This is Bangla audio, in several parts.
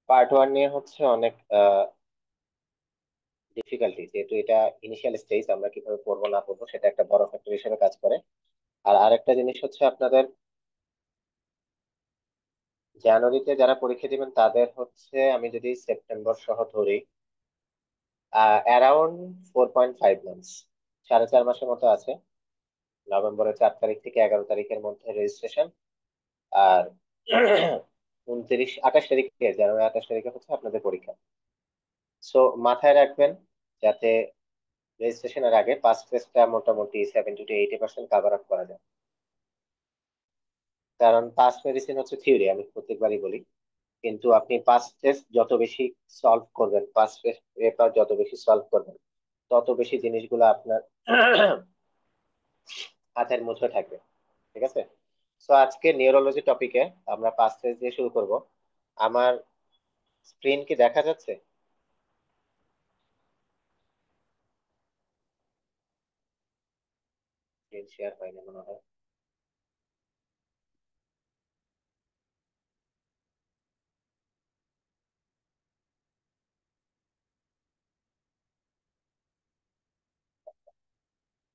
পার্ট ওয়ান নিয়ে হচ্ছে অনেক ডিফিকাল্টি, যেহেতু এটা ইনিশিয়াল স্টেজ, আমরা কিভাবে পড়বো না পড়বো সেটা একটা বড় ফ্যাক্টর হিসেবে কাজ করে। আর আরেকটা জিনিস হচ্ছে আপনাদের জানুয়ারিতে যারা পরীক্ষা দিবেন তাদের হচ্ছে, আমি যদি সেপ্টেম্বর সহ ধরি, অ্যারাউন্ড 4.5 মান্থস, 4.5 মাসের মতো আছে। নভেম্বরের 4 তারিখ থেকে 11 তারিখের মধ্যে রেজিস্ট্রেশন। আর 28 তারিখে, জানুয়ারি 28 তারিখে হচ্ছে আপনাদের পরীক্ষা। সো মাথায় রাখবেন যাতে রেজিস্ট্রেশনের আগে পাস টেস্টটা মোটামুটি 70 to 80% কাভার আপ করা যায়। কারণ পাস মেডিসিন হচ্ছে থিওরি, আমি প্রত্যেকবারই বলি, কিন্তু আপনি পাস টেস্ট যত বেশি সলভ করবেন, পাস পেপার যত বেশি সলভ করবেন, তত বেশি জিনিসগুলো আপনার হাতের মুঠোয় থাকবে। ঠিক আছে। সো আজকে নিউরোলজি টপিকে আমরা পাস টেস্ট দিয়ে শুরু করব। আমার স্ক্রিন কি দেখা যাচ্ছে? স্ক্রিন শেয়ার হয়নি মনে হয়।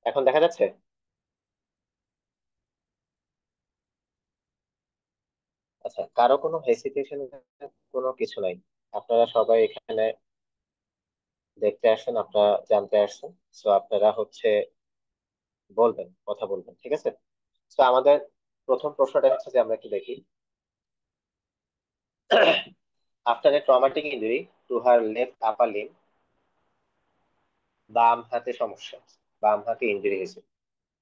এখন দেখা যাচ্ছে? আচ্ছা, কারো কোনো হেসিটেশন, কোনো কিছু নাই। আপনারা সবাই এখানে দেখতে আসছেন, আপনারা জানতে আসছেন। সো আপনারা হচ্ছে বলবেন, কথা বলবেন, ঠিক আছে। তো আমাদের প্রথম প্রশ্নটা হচ্ছে যে আমরা একটু দেখি। After a traumatic injury to her left upper limb, বাম হাতে সমস্যা, বাম হাতে ইনজুরি হয়েছে।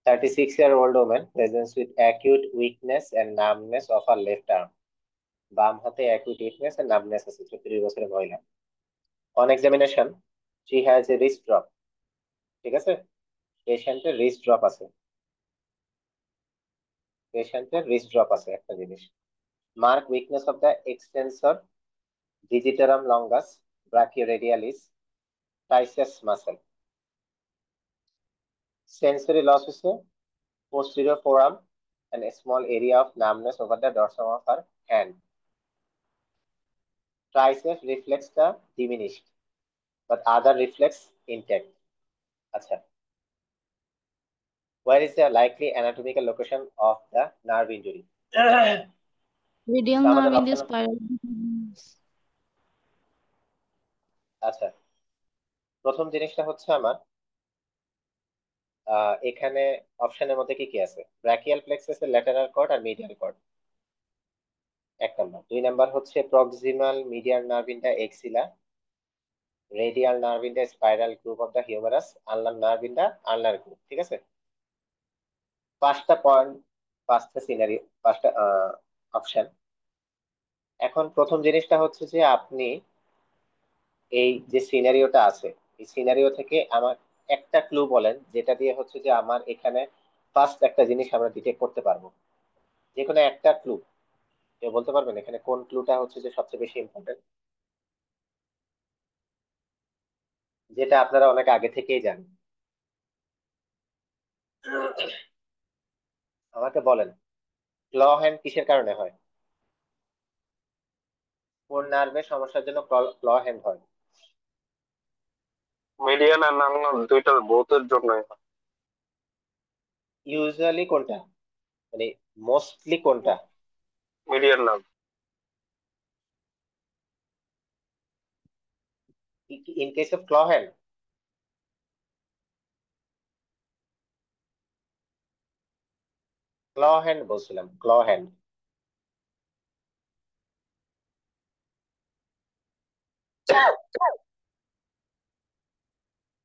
36-year-old woman presents with acute weakness and numbness of her left arm. বাম হাতে acute weakness and numbness আছে, 36 বছরের মহিলা। On examination, she has a wrist drop। ঠিক আছে, পেশেন্টের রিস্ট ড্রপ আছে, পেশেন্টের রিস্ট ড্রপ আছে একটা জিনিস। Mark weakness of the extensor digitorum longus, brachioradialis, triceps muscle। Sensory loss হচ্ছে posterior forearm and a small area of numbness over the dorsum of her hand। Triceps reflex the diminished, but other reflex intact। আচ্ছা, where is the likely anatomical location of the nerve injury? Radial So আমাদের nerve in the option, spiral. আচ্ছা, প্রথম জিনিসটা হচ্ছে আমার এখানে অপশনের মধ্যে কি কি আছে? ব্র্যাকিয়াল প্লেক্সাসের ল্যাটেরাল কর্ড আর মিডিয়াল কর্ড, 1 নাম্বার। 2 নাম্বার হচ্ছে proximal medial nerve in the axilla, radial nerve in the spiral group of the humerus, ulnar nerve in the ulnar groove. ঠিক আছে, 5টা পয়েন্ট, 5টা সিনারি, 5টা অপশন। এখন প্রথম জিনিসটা হচ্ছে যে আপনি এই যে সিনারিওটা আছে, এই সিনারিও থেকে আমার একটা ক্লু বলেন, যেটা দিয়ে হচ্ছে যে আমার এখানে ফার্স্ট একটা জিনিস আমরা ডিটেক্ট করতে পারবো। যে কোনো একটা ক্লু কেউ বলতে পারবেন এখানে কোন ক্লুটা হচ্ছে যে সবচেয়ে বেশি ইম্পর্টেন্ট, যেটা আপনারা অনেক আগে থেকেই জানেন? আমাকে বলেন, ক্ল হ্যান্ড কিসের কারণে হয়? কোন নার্ভের সমস্যার জন্য ক্ল হ্যান্ড হয়? মিডিয়ান আর নার্ভ দুইটার বোথের জন্যই হয়। ইউজুয়ালি কোনটা, মানে মোস্টলি কোনটা? Median nerve. In case of claw hand, claw hand বলছিলাম, ক্ল হ্যান্ড।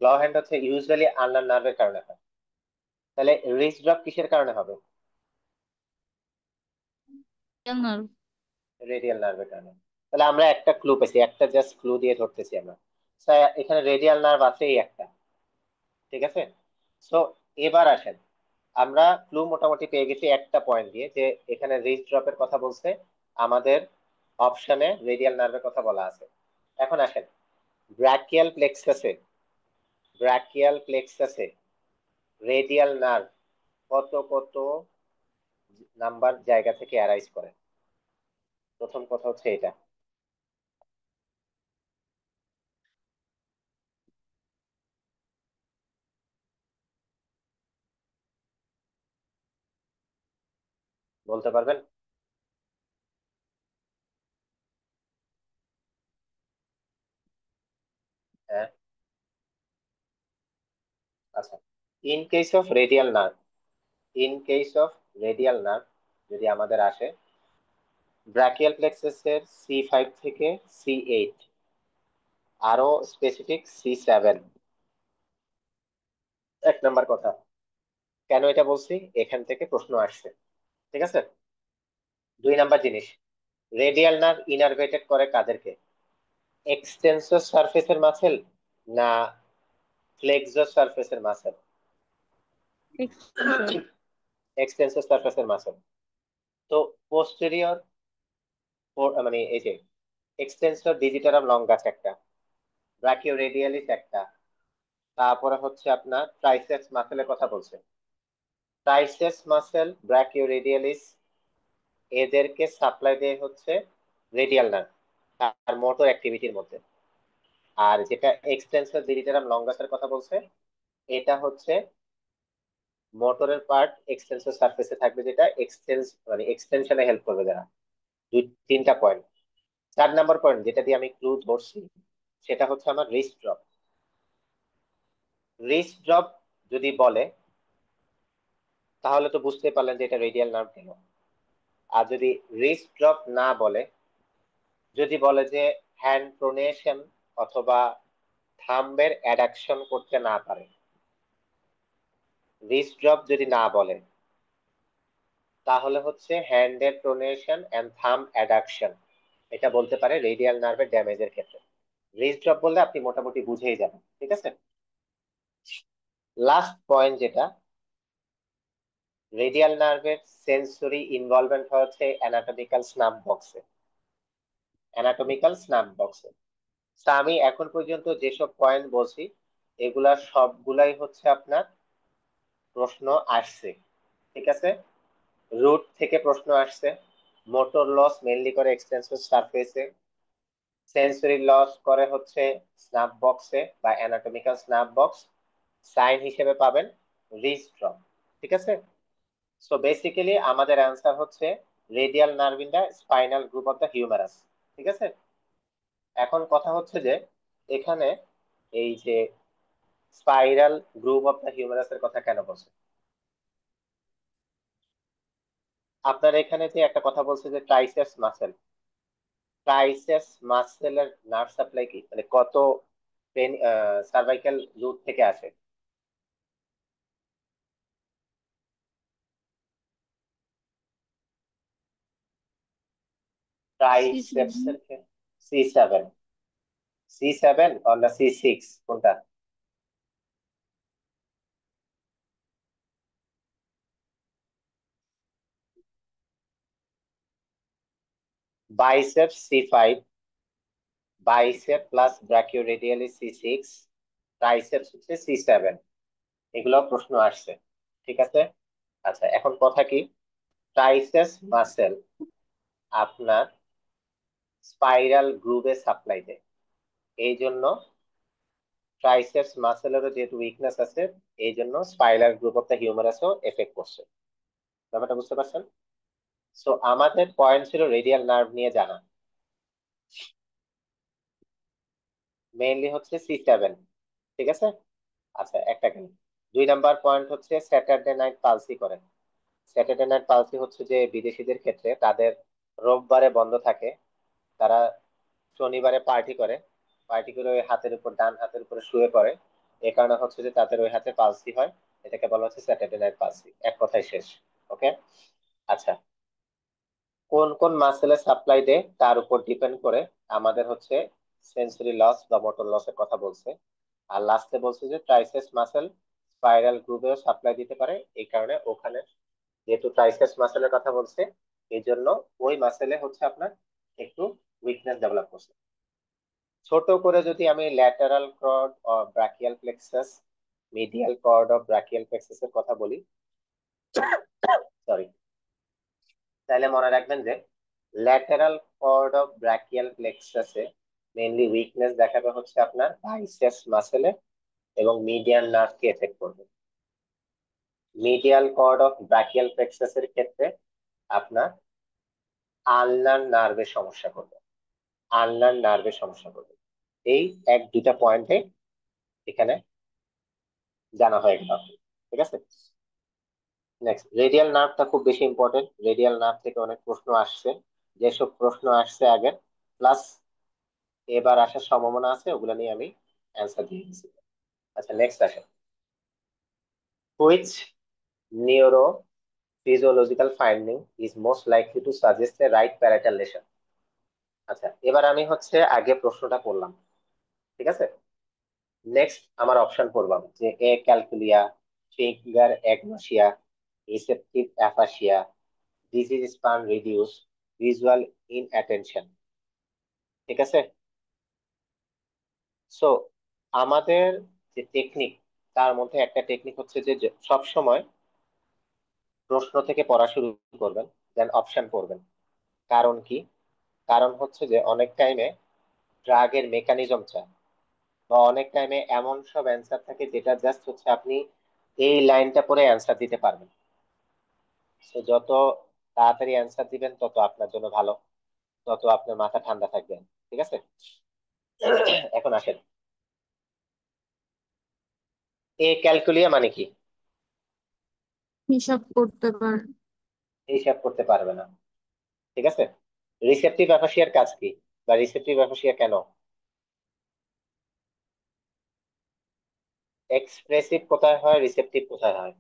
ক্ল হ্যান্ড হচ্ছে ইউজুয়ালি আনলার নার্ভের কারণে হয়। তাহলে রিস্ট ড্রপ কিসের কারণে হবে? Radial nerve. রেডিয়াল নার্ভের কারণে। তাহলে আমরা একটা ক্লু পেয়েছি, একটা জাস্ট ক্লু দিয়ে ধরতেছি আমরা। So, এখানে রেডিয়াল নার্ভ আছে এই একটা। ঠিক আছে। সো এবার আসেন, আমরা ক্লু মোটামুটি পেয়ে গেছি একটা পয়েন্ট দিয়ে, যে এখানে রিস্ট ড্রপের কথা বলছে, আমাদের অপশনে রেডিয়াল নার্ভের কথা বলা আছে। এখন আসেন, ব্র্যাকিয়াল প্লেক্সাসে, ব্র্যাকিয়াল প্লেক্সাসে রেডিয়াল নার্ভ কত কত নাম্বার জায়গা থেকে অ্যারাইজ করে? প্রথম কথা হচ্ছে এটা। বলতে পারবেন? হ্যাঁ, আচ্ছা। In case of radial nerve, in case of radial nerve যদি আমাদের আসে ব্রাকিয়াল প্লেক্সাসের C5 থেকে C8, আরো স্পেসিফিক C7। এক নাম্বার কথা, কেন এটা বলছি, এখান থেকে প্রশ্ন আসছে, ঠিক আছে। দুই নাম্বার জিনিস, রেডিয়াল নার্ভ ইনারভেটেড করে কাদেরকে? এক্সটেন্সর সারফেসের মাসেল না ফ্লেক্সর সারফেসের মাসেল? এক্সটেন্সর। এক্সটেন্সর সারফেসের মাসেল। তো পোস্টেরিয়র মানে এই যে এক্সটেন্সর ডিজিটারাম লঙ্গাস একটা, ব্রাকিও রেডিয়ালিস একটা, তারপরে হচ্ছে আপনার ট্রাইসেপস মাসেলের কথা বলছে। ট্রাইসেপস মাসেল, ব্রাকিও রেডিয়ালিস, এদেরকে সাপ্লাই দেয় হচ্ছে রেডিয়াল নার্ভ আর মোটর অ্যাক্টিভিটির মধ্যে। আর যেটা এক্সটেন্সর ডিজিটারাম লঙ্গাসের কথা বলছে, এটা হচ্ছে মোটরের পার্ট এক্সটেন্সর সারফেসে থাকবে, যেটা মানে এক্সটেনশনে হেল্প করবে যারা। দুই তিনটা পয়েন্ট। 4 নাম্বার পয়েন্ট যেটা দিয়ে আমি ক্লু ধরছি, সেটা হচ্ছে আমার রিস্ট ড্রপ। রিস্ট ড্রপ যদি বলে তাহলে তো বুঝতে পারলেন যে এটা রেডিয়াল নার্ভ কেন। আর যদি রিস্ট ড্রপ না বলে, যদি বলে যে হ্যান্ড প্রোনেশন অথবা থাম্বের অ্যাডাকশন করতে না পারে, রিস্ট ড্রপ যদি না বলে, তাহলে হচ্ছে হ্যান্ডের প্রোনেশন এন্ড থাম্ব অ্যাডাকশন, এটা বলতে পারে রেডিয়াল নার্ভের ড্যামেজের ক্ষেত্রে। রিস্ট ড্রপ বললে আপনি মোটামুটি বুঝেই যাবেন, ঠিক আছে। লাস্ট পয়েন্ট যেটা, রেডিয়াল নার্ভের সেন্সরি ইনভলভমেন্ট হচ্ছে অ্যানাটমিক্যাল স্নাপ বক্সে, অ্যানাটমিক্যাল স্নাপ বক্সে। আমি এখন পর্যন্ত যেসব পয়েন্ট বলছি এগুলা সবগুলাই হচ্ছে আপনার প্রশ্ন আসছে, ঠিক আছে। রুট থেকে প্রশ্ন আসছে, মোটর লস মেনলি করে এক্সটেন্সর সারফেসে, সেন্সরি লস করে হচ্ছে স্নাপ বক্সে বা অ্যানাটমিক্যাল স্নাপ বক্স। সাইন হিসেবে পাবেন রিস্ট ড্রপ, ঠিক আছে। সো বেসিক্যালি আমাদের অ্যান্সার হচ্ছে radial nerve in the spinal groove of the humerus, ঠিক আছে। এখন কথা হচ্ছে যে এখানে এই যে spiral group of the humerus এর কথা কেন বলছে? আপনার এখানে যে একটা কথা বলছে যে ট্রাইসেপস মাসেল, ট্রাইসেপস মাসেলের নার্ভ সাপ্লাই কি, মানে কত সার্ভাইকাল রুট থেকে আসে? Triceps C7। এর C7, C7 অর না C6 কোনটা? Biceps C5, bicep plus brachioradialis C6, triceps হচ্ছে C7। এগুলো প্রশ্ন আসছে, ঠিক আছে। আচ্ছা, এখন কথা কি, ট্রাইসেপস মাসেল আপনার স্পাইরাল গ্রুভে সাপ্লাই দেয়, এই জন্য ট্রাইসেপস মাসেলেরও যেহেতু উইকনেস আছে, এই জন্য স্পাইরাল গ্রুপ অফ দ্য হিউমারাসও এফেক্ট করছে। ব্যাপারটা বুঝতে পারছেন? সো আমাদের পয়েন্ট ছিল রেডিয়াল নার্ভ নিয়ে জানা, মেইনলি হচ্ছে C7, ঠিক আছে। আচ্ছা, একটা গেল। 2 নাম্বার পয়েন্ট হচ্ছে স্যাটারডে নাইট পালসি করে। স্যাটারডে নাইট পালসি হচ্ছে যে বিদেশিদের ক্ষেত্রে তাদের রোববারে বন্ধ থাকে, তারা শনিবারে পার্টি করে, পার্টি করে ওই হাতের উপর, ডান হাতের উপরে শুয়ে পড়ে, এ কারণে হচ্ছে যে তাদের ওই হাতে পালসি হয়, এটাকে বলা হচ্ছে স্যাটারডে নাইট পালসি, এক কথায় শেষ। ওকে। আচ্ছা, কোন কোন মাসেলের সাপ্লাই দেয় তার উপর ডিপেন্ড করে আমাদের হচ্ছে সেন্সরি লস বা মোটর লসের কথা বলছে। আর লাস্টে বলছে যে ট্রাইসেপস মাসেল স্পাইরাল গ্রুপেও সাপ্লাই দিতে পারে, এই কারণে ওখানে যেহেতু ট্রাইসেপস মাসেলের কথা বলছে, এই জন্য ওই মাসেলে হচ্ছে আপনার একটু উইকনেস ডেভেলপ করছে। ছোট করে যদি আমি lateral cord of brachial plexus, medial cord of brachial plexus এর কথা বলি, সরি, তাহলে মনে রাখবেন যে ল্যাটারাল কর্ড অফ ব্রাকিয়াল প্লেক্সাসে মেইনলি উইকনেস দেখাবে হচ্ছে আপনার বাইসেপস মাসেলে এবং মিডিয়াল নার্ভকে এফেক্ট করবে। মিডিয়াল কর্ড অফ ব্রাকিয়াল প্লেক্সাসের ক্ষেত্রে আপনার আলনার নার্ভের সমস্যা করবে, আলনার নার্ভের সমস্যা করবে। এই এক দুইটা পয়েন্টে এখানে জানা হয়ে গেল, ঠিক আছে। নেক্সট, রেডিয়াল নার্ভটা খুব বেশি ইম্পর্টেন্ট। রেডিয়াল নার্ভ থেকে অনেক প্রশ্ন আসছে, যেসব প্রশ্ন আসছে আগের প্লাস এবার আসার সম্ভাবনা আছে, ওগুলো নিয়ে আমি অ্যান্সার দিয়ে দিচ্ছি। আচ্ছা, নেক্সট আসে, which neuro physiological finding is most likely to suggest a right parietal lesion? আচ্ছা, এবার আমি হচ্ছে আগে প্রশ্নটা করলাম, ঠিক আছে। নেক্সট আমার অপশন পড়লাম যে acalculia, finger agnosia, receptive aphasia, disease span reduce, visual inattention, ঠিক আছে। সো আমাদের যে টেকনিক, তার মধ্যে একটা টেকনিক হচ্ছে যে সব সময় প্রশ্ন থেকে পড়া শুরু করবেন, দেন অপশন পড়বেন। কারণ কি? কারণ হচ্ছে যে অনেক টাইমে ড্রাগের মেকানিজম চায়, বা অনেক টাইমে এমন সব অ্যান্সার থাকে যেটা জাস্ট হচ্ছে আপনি এই লাইনটা পরে অ্যান্সার দিতে পারবেন। তো যত তাড়াতাড়ি অ্যান্সার দিবেন তত আপনার জন্য ভালো, তত আপনার মাথা ঠান্ডা থাকবে, ঠিক আছে। এখন আসেন, এ ক্যালকুলিয়া মানে কি? হিসাব করতে পারে। হিসাব করতে পারবে না, ঠিক আছে। রিসেপটিভ অ্যাফাসিয়ার কাজ কি, বা রিসেপটিভ অ্যাফাসিয়া কেন? এক্সপ্রেসিভ কোথায় হয়, রিসেপটিভ কোথায় হয়?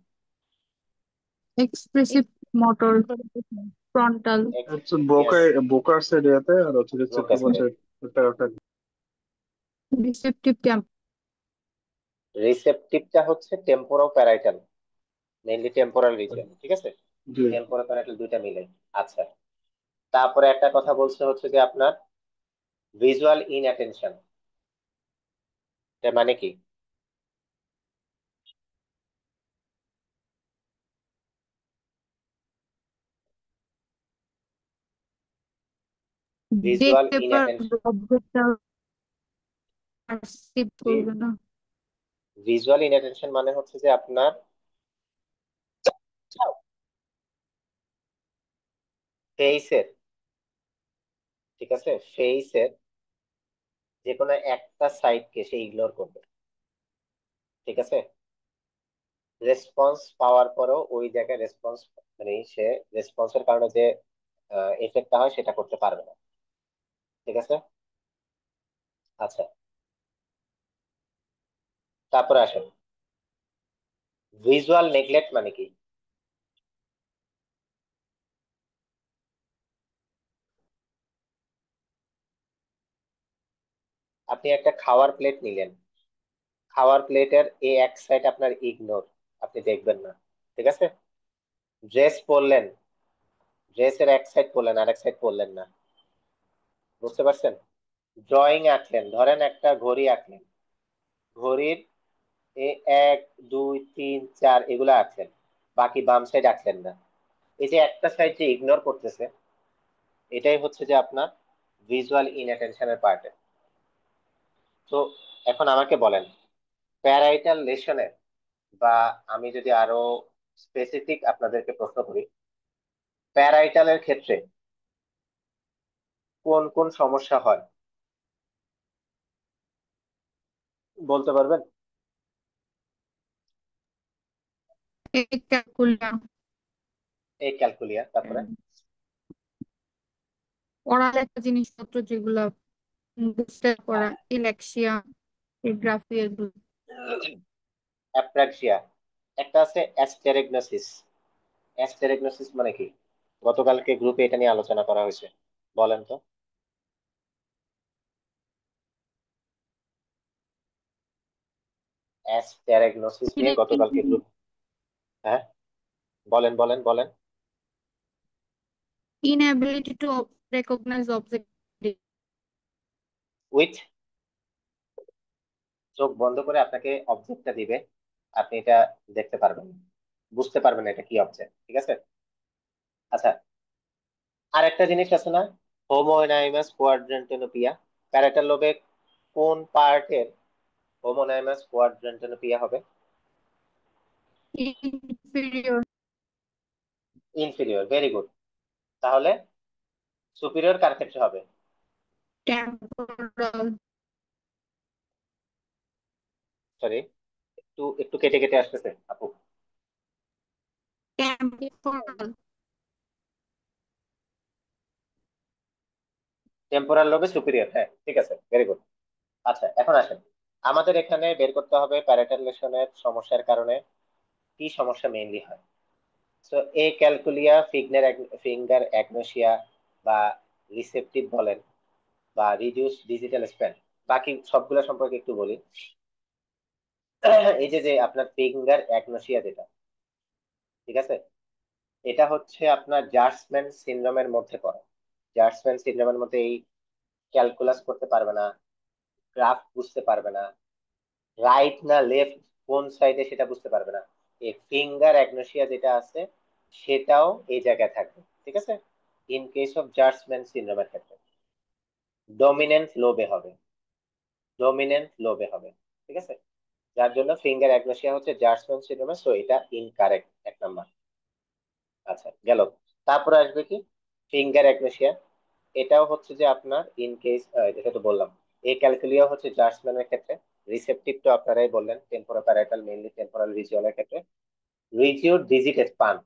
Expressive motor, frontal. হচ্ছে ইয়েস, বোকার্স এরিয়াতে, আর হচ্ছে রিসেপ্টর ব্রোকাস হচ্ছে এরিয়া। প্যারাটাল। Receptive camp. রিসেপটিভটা হচ্ছে temporo parietal, mainly temporal region, ঠিক আছে। জি। টেম্পোরো প্যারাইটাল দুইটা মিলে। আচ্ছা, তারপরে একটা কথা বলছে হচ্ছে যে আপনার ভিজুয়াল ইনঅ্যাটেনশন, এর মানে কি? ভিজুয়াল দেখতে ইনঅ্যাটেনশন, পারবে, অবজেক্টটা পারসিভ করবে না। ভিজুয়াল ইনঅ্যাটেনশন মানে হচ্ছে যে আপনার ফেইসের, ঠিক আছে, ফেইসের যে কোনো একটা সাইডকে সে ইগনোর করবে, ঠিক আছে। রেসপন্স পাওয়ার পরেও ওই জায়গায় রেসপন্স, মানে সে রেসপন্সের কারণে যে এফেক্টটা হয় সেটা করতে পারবে না, ঠিক আছে। আচ্ছা, তারপরে আসেন, ভিজুয়াল নেগলেক্ট মানে কি? আপনি একটা খাওয়ার প্লেট নিলেন, খাওয়ার প্লেটের এই এক সাইড আপনার ইগনোর, আপনি দেখবেন না, ঠিক আছে। ড্রেস পরলেন, ড্রেসের এক সাইড পরলেন, আর এক সাইড পরলেন না, বুঝতে পারছেন। ড্রয়িং আঁকলেন, ধরেন একটা ঘড়ি আঁকলেন, ঘড়ির এ এক দুই তিন চার এগুলো আঁকলেন, বাকি বাম সাইড আঁকলেন না। এই যে একটা সাইড যে ইগনোর করতেছে, এটাই হচ্ছে যে আপনার ভিজুয়াল ইনঅ্যাটেনশনের পার্টে। তো এখন আমাকে বলেন, প্যারাইটাল লেশনের, বা আমি যদি আরো স্পেসিফিক আপনাদেরকে প্রশ্ন করি, প্যারাইটালের ক্ষেত্রে কোন কোন সমস্যা হয় বলতে পারবেন? ক্যালকুলিয়া। এই ক্যালকুলিয়া, তারপরে পড়ালেখা জিনিসপত্র যেগুলা বুঝতে করা, ইলেক্সিয়া, গ্রাফি, এগুলো। অ্যাপ্রাক্সিয়া, একটা আছে অ্যাস্টেরেগনোসিস। অ্যাস্টেরেগনোসিস মানে কি? গতকালকে গ্রুপে এটা নিয়ে আলোচনা করা হয়েছে, বলেন তো। অ্যাস্টেরেগনোসিস নিয়ে গতকালকে গ্রুপ, হ্যাঁ, বলেন বলেন বলেন। inability to recognize object. With, চোখ বন্ধ করে আপনাকে অবজেক্টটা দিবে, আপনি এটা দেখতে পারবেন, বুঝতে পারবেন না এটা কি অবজেক্ট, ঠিক আছে। আচ্ছা, আর একটা জিনিস আছে না, হোমোনাইমাস কোয়াড্রান্টেনোপিয়া, প্যারাটাল লোবে কোন পার্টের হোমোনাইমাস কোয়াড্রান্টেনোপিয়া হবে? Inferior. Inferior, very good. তাহলে সুপিরিয়র কার ক্ষেত্রে হবে? টেম্পোরাল। সরি, একটু একটু কেটে কেটে আসতেছে আপু। টেম্পোরাল। টেম্পোরাল লোবে সুপিরিয়র, হ্যাঁ ঠিক আছে, ভেরি গুড। আচ্ছা এখন আসেন, আমাদের এখানে বের করতে হবে প্যারাটাল লেশনের সমস্যার কারণে কি সমস্যা মেইনলি হয়। তো এ ক্যালকুলিয়া, ফিঙ্গার অ্যাগনোসিয়া বা রিসেপটিভ বলেন বা রিডিউস ডিজিটাল স্প্যান, বাকি সবগুলো সম্পর্কে একটু বলি। এই যে যে আপনার ফিঙ্গার অ্যাগনোসিয়া যেটা, ঠিক আছে, এটা হচ্ছে আপনার জার্সম্যান সিনড্রোমের মধ্যে পড়ে। জার্সম্যান সিনড্রোমের মধ্যে এই ক্যালকুলাস করতে পারবে না, গ্রাফ বুঝতে পারবে না, রাইট না লেফট কোন সাইডে সেটা বুঝতে পারবে না। এই ফিঙ্গার অ্যাগনোসিয়া যেটা আছে সেটাও এই জায়গায় থাকবে, ঠিক আছে। ইন কেস অফ জার্সম্যান সিনড্রোমের ক্ষেত্রে ডমিনেন্ট লোবে হবে, ডমিনেন্ট লোবে হবে, ঠিক আছে। যার জন্য ফিঙ্গার অ্যাগনোসিয়া হচ্ছে জার্সম্যান সিনড্রোমে, সো এটা ইনকারেক্ট, 1 নাম্বার। আচ্ছা গেল। তারপরে আসবে কি ফিঙ্গার অ্যাগনোসিয়া, এটাও হচ্ছে যে আপনার ইন কেস, যেটা তো বললাম, এই ক্যালকুলিয়া হচ্ছে জার্সম্যানের ক্ষেত্রে। রিসেপটিভ তো আপনারাই বললেন, টেম্পোরোপ্যারাইটাল, মেইনলি টেম্পোরাল রিজিওনের ক্ষেত্রে। রিজিওর ডিজিট স্পান,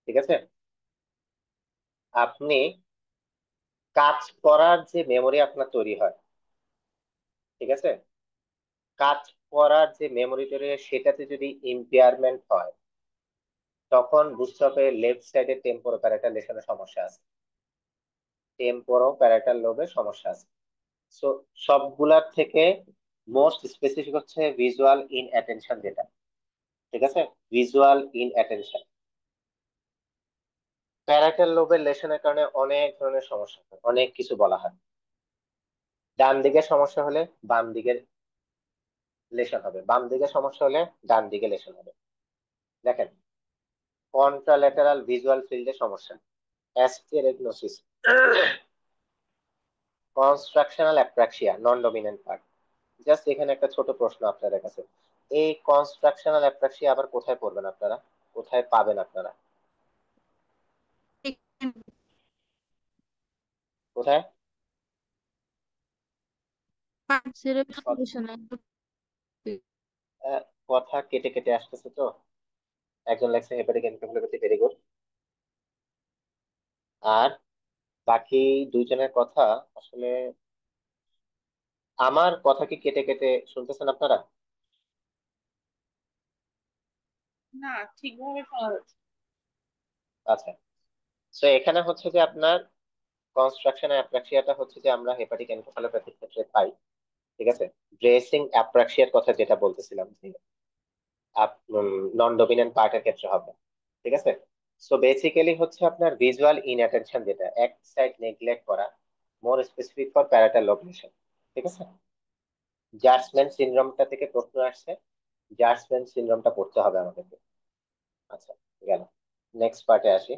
ঠিক আছে। আপনি কাজ করার যে মেমোরি আপনার তৈরি হয়, ঠিক আছে, কাজ করার যে মেমোরি তৈরি হয় সেটাতে যদি ইম্পেয়ারমেন্ট হয় তখন বুঝতে হবে লেফট সাইডে টেম্পোরোপ্যারাইটাল লেশনের সমস্যা আছে, টেম্পোরোপ্যারাইটাল লোবে সমস্যা আছে। সো সবগুলার থেকে মোস্ট স্পেসিফিক হচ্ছে ভিজুয়াল ইন অ্যাটেনশন যেটা, ঠিক আছে, ভিজুয়াল ইন অ্যাটেনশন। প্যারাটাল লোবের লেশনের কারণে অনেক ধরনের সমস্যা হয়, অনেক কিছু বলা হয়। ডান দিকে সমস্যা হলে বাম দিকের লেশন হবে, বাম দিকে সমস্যা হলে ডান দিকে লেশন হবে। দেখেন, কন্ট্রাল্যাটারাল ভিজুয়াল ফিল্ডে সমস্যা, অ্যাস্টেরেগনোসিস, কনস্ট্রাকশনাল অ্যাপ্রাক্সিয়া, নন ডমিনেন্ট পার্ট। জাস্ট এখানে একটা ছোট প্রশ্ন আপনাদের কাছে, এই কনস্ট্রাকশনাল অ্যাপ্রাক্সিয়া আবার কোথায় পড়বেন আপনারা, কোথায় পাবেন আপনারা, কোথায়? কত- কথা কেটে কেটে আসতেছে তো। একজন লেখছে হেপাটিক এনকেফালোপ্যাথি, ভেরি গুড। আর বাকি দুইজনের কথা আসলে, আমার কথা কি কেটে কেটে শুনতেছেন আপনারা? না, ঠিকভাবে শোনা যাচ্ছে। আচ্ছা, তো এখানে হচ্ছে যে আপনার কনস্ট্রাকশন অ্যাপ্রাক্সিয়াটা হচ্ছে যে আমরা হেপাটিক এনকেফালোপ্যাথির ক্ষেত্রে পাই, ঠিক আছে। ব্রেসিং অ্যাপ্রাক্সিয়ার কথা যেটা বলতেছিলাম যে নন ডমিনেন্ট পার্টের ক্ষেত্রে হবে, ঠিক আছে। সো বেসিক্যালি হচ্ছে আপনার ভিজুয়াল ইনঅ্যাটেনশন যেটা, এক সাইড নেগলেক্ট করা, মোর স্পেসিফিক ফর প্যারাটাল লোকেশন, ঠিক আছে। জার্সম্যান সিনড্রোমটা থেকে প্রশ্ন আসছে, জার্সম্যান সিনড্রোমটা পড়তে হবে আমাদেরকে। আচ্ছা গেল, নেক্সট পার্টে আসি।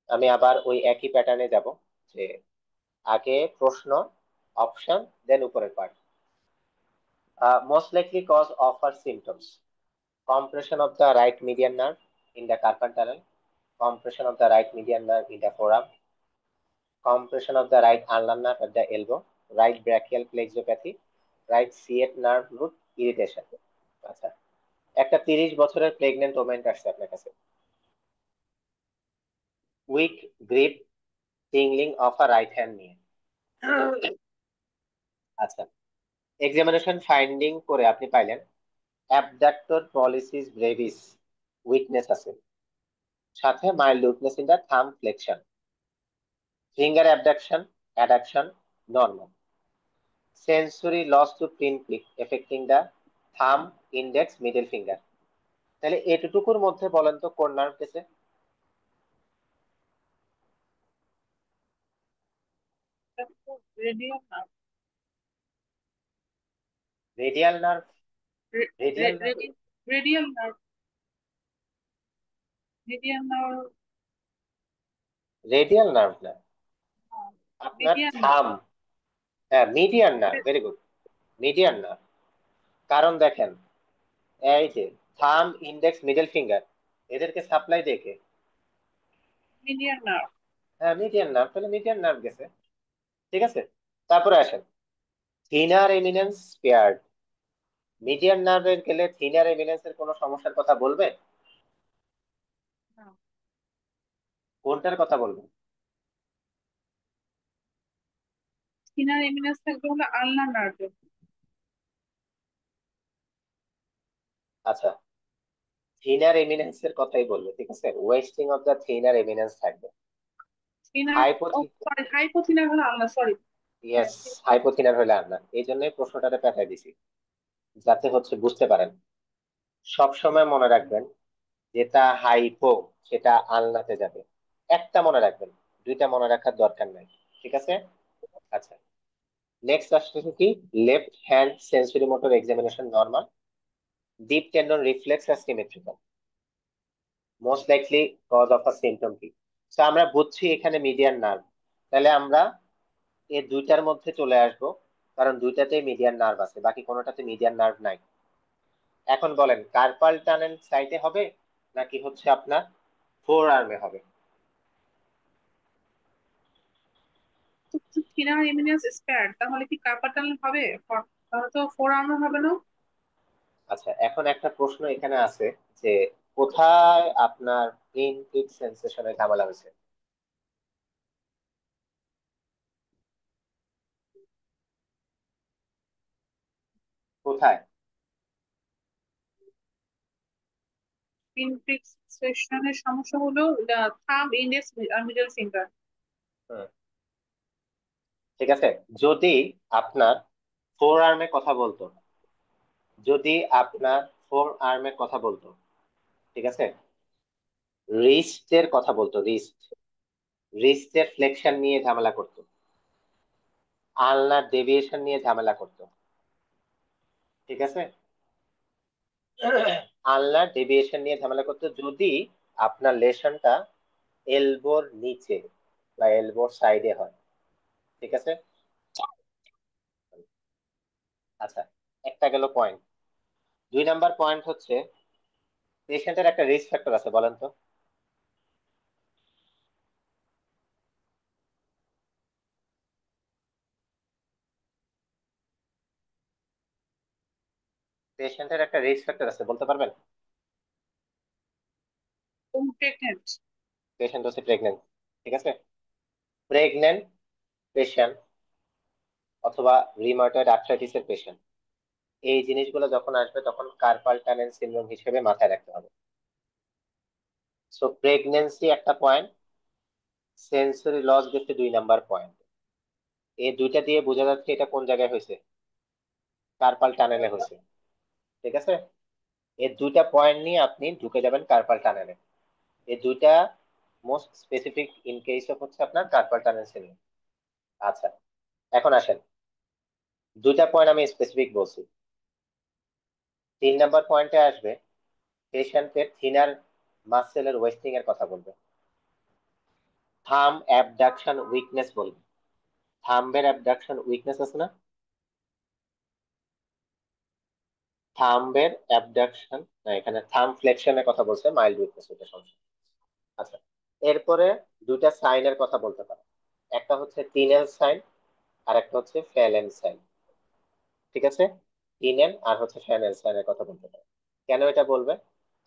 আমি আবার ওই একই প্যাটার্নে যাব, যে আগে প্রশ্ন, অপশন, দেন উপরের part. Most likely cause of her symptoms: compression of the right median nerve in the carpal tunnel, compression of the right median nerve in the forearm, compression of the right ulnar nerve at the elbow, right brachial plexopathy, right sciate nerve root irritation। আচ্ছা, একটা 30 বছরের প্রেগনেন্ট ওমেন আসছে আপনার কাছে, weak grip, tingling of a right hand নিয়ে। আচ্ছা, এক্সামিনেশন ফাইন্ডিং করে আপনি পাইলেন অ্যাবডাক্টর পলিসিস ব্রেভিস উইকনেস আছে, সাথে মাইল্ড উইকনেস ইন দা থাম flexion, finger abduction, adduction, normal. Sensory loss to pinprick affecting the thumb, index, middle finger. তাহলে এটুকুর মধ্যে বলেন তো কোন নার্ভ গেছে? Radial nerve. Radial nerve, radial nerve, radial nerve. Radial nerve. Radial nerve না, আপনার মিডিয়ান নার্ভ। থাম, হ্যাঁ median nerve, very good, median nerve. কারণ দেখেন, এই যে থাম, ইন্ডেক্স, মিডল ফিঙ্গার, এদেরকে সাপ্লাই দেখে মিডিয়ান নার্ভ। হ্যাঁ মিডিয়ান নার্ভ, তাহলে মিডিয়ান নার্ভ গেছে। ঠিক আছে, তারপরে আসেন থিনার এমিনেন্স স্পেয়ার্ড। মিডিয়ান নার্ভের গেলে থিনার এমিনেন্সের কোনো সমস্যার কথা বলবে? না, কোনটার কথা বলবে? থিনার এমিনেন্স থাকবে হলো আলনার নার্ভে। আচ্ছা, থিনার এমিনেন্সের কথাই বলবে, ঠিক আছে, wasting of the thinner eminence থাকবে। থিনার, ও হাইপোথি সরি, হাইপোথিনার হলো আলনা, সরি। হ্যাঁ ইয়েস, হাইপোথিনার হলে আর না, এই জন্যই প্রশ্নটাতে পেঁচাই দিছি, যাতে হচ্ছে বুঝতে পারেন। সব সময় মনে রাখবেন, যেটা হাইপো সেটা আলনাতে যাবে, একটা মনে রাখবেন, দুইটা মনে রাখার দরকার নাই। ঠিক আছে। আচ্ছা, নেক্সট আসছে কি, left hand sensory motor examination normal, deep tendon reflex are symmetrical, most likely cause of a symptom কি? তো আমরা বুঝছি এখানে মিডিয়ান নার্ভ, তাহলে আমরা এই দুইটার মধ্যে চলে আসবো, কারণ দুইটাতেই মিডিয়ান নার্ভ আছে, বাকি কোনোটাতে মিডিয়ান নার্ভ নাই। এখন বলেন কার্পাল টানেল সাইটে হবে নাকি হচ্ছে আপনার ফোর আর্মে হবে? তো থিনার এমিনেন্স স্পেয়ার্ড, তাহলে কি কার্পাল টানেল হবে? তাহলে তো ফোর আর্মও হবে না। আচ্ছা, এখন একটা প্রশ্ন এখানে আছে যে কোথায় আপনার ইন পিক সেন্সেশনের ঝামেলা হয়েছে? কোথায়? পিন ফিক্সেশনের সমস্যা হলো থাম্ব, ইন্ডেক্স আর মিডল ফিঙ্গার। হুম, ঠিক আছে, যদি আপনার ফোর আর্মে কথা বলতো, যদি আপনার ফোর আর্মের কথা বলতো, ঠিক আছে, রিস্টের কথা বলতো, রিস্টের ফ্লেকশন নিয়ে ঝামেলা করতো, আলনার ডেভিয়েশন নিয়ে ঝামেলা করতো, ঠিক আছে, আলনার ডেভিয়েশন নিয়ে ঝামেলা করতো যদি আপনার লেশনটা এলবোর নিচে বা এলবোর সাইডে হয়। ঠিক আছে। আচ্ছা, একটা গেল পয়েন্ট। 2 নাম্বার পয়েন্ট হচ্ছে পেশেন্টের একটা রিস্ক ফ্যাক্টর আছে, বলেন তো? পেশেন্টের একটা রিস্ক ফ্যাক্টর আছে, বলতে পারবেন? প্রেগনেন্ট। পেশেন্ট হচ্ছে প্রেগনেন্ট, ঠিক আছে, প্রেগনেন্ট পেশেন্ট অথবা রিমাটয়েড আর্থ্রাইটিসের পেশেন্ট, এই জিনিসগুলো যখন আসবে তখন কার্পাল টানেল সিনড্রোম হিসেবে মাথায় রাখতে হবে। সো প্রেগনেন্সি একটা পয়েন্ট, সেন্সরি লস গেছে 2 নাম্বার পয়েন্ট। এই দুইটা দিয়ে বোঝা যাচ্ছে এটা কোন জায়গায় হয়েছে, কার্পাল টানেলে হয়েছে। ঠিক আছে, এই দুইটা পয়েন্ট নিয়ে আপনি ঢুকে যাবেন কার্পাল টানেলে। এই দুইটা most specific in case of হচ্ছে আপনার কার্পাল টানেল সিনড্রোম। আচ্ছা, এখন আসেন, দুইটা পয়েন্ট আমি স্পেসিফিক বলছি। 3 নাম্বার পয়েন্টে আসবে পেশেন্টের থিনার মাসেলের ওয়েস্টিং এর কথা বলবে, থাম অ্যাবডাকশন উইকনেস বলবে। থাম্বের অ্যাবডাকশন উইকনেস আছে না? থাম্বের অ্যাবডাকশন না, এখানে থাম ফ্লেকশনের কথা বলছে, মাইল্ড উইকনেস, ওটা সমস্যা। আচ্ছা, এরপরে দুইটা সাইনের কথা বলতে পারে, একটা হচ্ছে টিনেল সাইন আর একটা হচ্ছে ফ্যালেন সাইন। ঠিক আছে, টিনেল আর হচ্ছে ফ্যালেন সাইনের কথা বলতে পারে। কেন এটা বলবে?